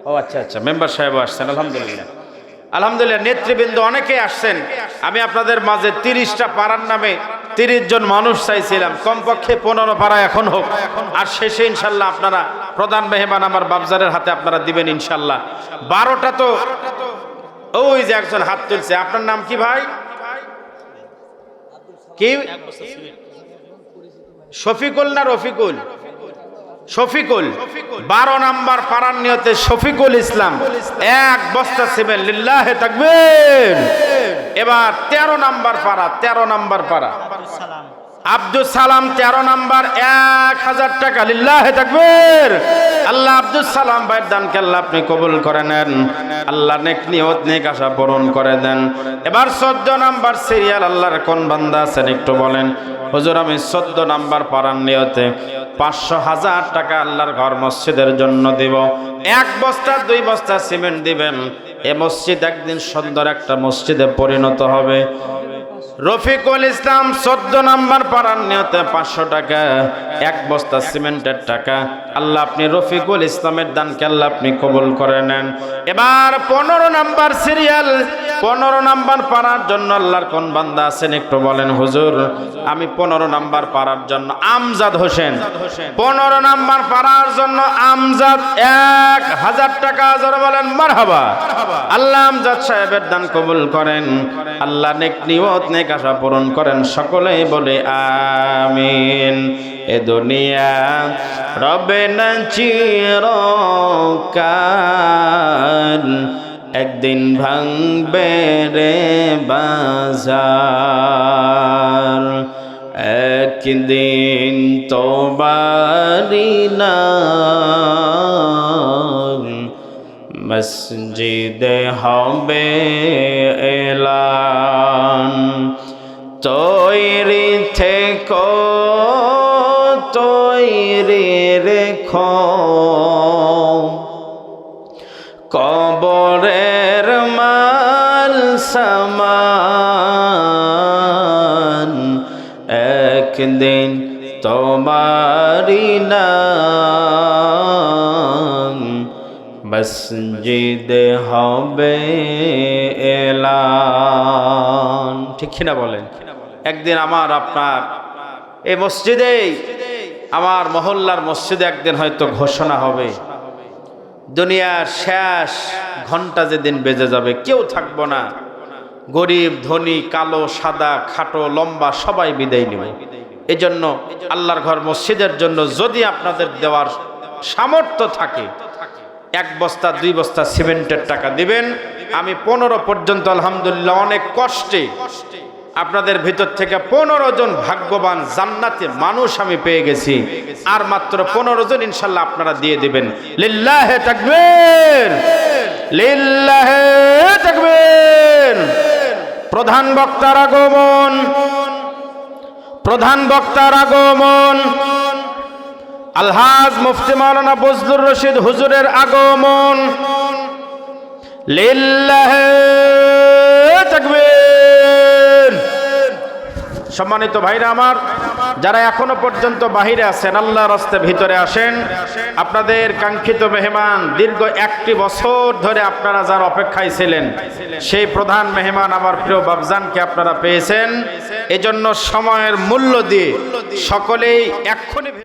ও আচ্ছা আচ্ছা, মেম্বার সাহেব আসছেন, আলহামদুলিল্লাহ আলহামদুলিল্লাহ। নেতৃবৃন্দ অনেকেই আসছেন। আমি আপনাদের মাঝে 30টা পাড়ার নামে 30 জন মানুষ চাইছিলাম, কমপক্ষে 15 পাড়া এখন হোক, আর শেষে ইনশাল্লাহ আপনারা প্রধান মেহমান আমার বাবজারের হাতে আপনারা দিবেন ইনশাল্লাহ। 12টা তো ওই যে একজন হাত তুলছে, আপনার নাম কি ভাই? কি শফিকুল না রফিকুল? শফিকুল। 12 নাম্বার পাড়ার নিয়তে শফিকুল ইসলাম 1 বস্তা সিমেন্ট, লিল্লাহে তাকবীর। এবার 13 নাম্বার পাড়া, 13 নাম্বার পাড়া আব্দুল সালাম 13 নাম্বার 1000 টাকা, লিল্লাহে তাকবীর। আল্লাহ আব্দুল সালাম ভাইয়ের দানকে আল্লাহ আপনি কবুল করে নেন, আল্লাহ নেক নিয়ত নেক আশা পূরণ করে দেন। এবার 14 নাম্বার সিরিয়াল, আল্লাহর কোন বান্দা আছেন একটু বলেন, হুজুর আমি 14 নাম্বার পাড়ার নিয়তে 500, 1000 টাকা আল্লাহর ঘর মসজিদের জন্য দিব। 1 বস্তা 2 বস্তা সিমেন্ট দিবেন, এ মসজিদ একদিন সুন্দর একটা মসজিদে পরিণত হবে। রফিকুল ইসলাম 14 নাম্বার পাড়ার নিয়তে 500 টাকা, 1 বস্তা সিমেন্টের টাকা, আল্লাহ আপনি রফিকুল ইসলামের দানকে আল্লাহ আপনি কবুল করে নেন। এবার 15 নাম্বার সিরিয়াল, 15 নাম্বার পাড়ার জন্য আল্লাহর কোন বান্দা আছেন একটু বলেন, হুজুর আমি 15 নাম্বার পাড়ার জন্য আমজাদ হোসেন, 15 নাম্বার পাড়ার জন্য আমজাদ 1000 টাকা, যারা বলেন মারহাবা। আল্লাহ আমজাদ সাহেবের দান কবুল করেন, আল্লাহ নেক নিয়ত নেক আশা পূরণ করেন, সকলেই বলে আমিন। এ দুনিয়া রবে না চিরকাল, একদিন ভাঙবে রে বাজার। একদিন তোমারি নাম মসজিদে হবে এলান। তৈরি থেকো, তৈরি রেখো, কবরের মাল সামান, একদিন তোমারি নাম মসজিদে হবে এলান। ঠিক কিনা বলেন? একদিন আমার আপনার এই মসজিদে, আমার মহল্লার মসজিদে একদিন হয়তো ঘোষণা হবে, দুনিয়ার শেষ ঘন্টা যেদিন বেজে যাবে, কেউ থাকবো না, গরিব ধনী, কালো সাদা, খাটো লম্বা সবাই বিদায় নেবে। এজন্য আল্লাহর ঘর মসজিদের জন্য যদি আপনাদের দেওয়ার সামর্থ্য থাকে, 1 বস্তা 2 বস্তা সিমেন্টের টাকা দিবেন। আমি 15 পর্যন্ত আলহামদুলিল্লাহ অনেক কষ্টে আপনাদের ভিতর থেকে 15 জন ভাগ্যবান জান্নাতে মানুষ আমি পেয়ে গেছি। আর মাত্র 15 জন ইনশাল্লাহ আপনারা দিয়ে দিবেন। লিল্লাহে তাকবীর, লিল্লাহে তাকবীর। প্রধান বক্তার আগমন, প্রধান বক্তার আগমন, আলহাজ মুফতি মাওলানা বজলুর রশিদ হুজুরের আগমন। লিল্লাহে তাকবীর। সম্মানিত ভাইরা আমার, যারা এখনো পর্যন্ত বাহিরে আছেন, আল্লাহর রাস্তে ভিতরে আসেন। আপনাদের কাঙ্ক্ষিত মেহমান, দীর্ঘ 1টি বছর ধরে আপনারা যার অপেক্ষায় ছিলেন, সেই প্রধান মেহমান আমার প্রিয় বাবজানকে আপনারা পেয়েছেন। এজন্য সময়ের মূল্য দিয়ে সকলেই এক্ষুনি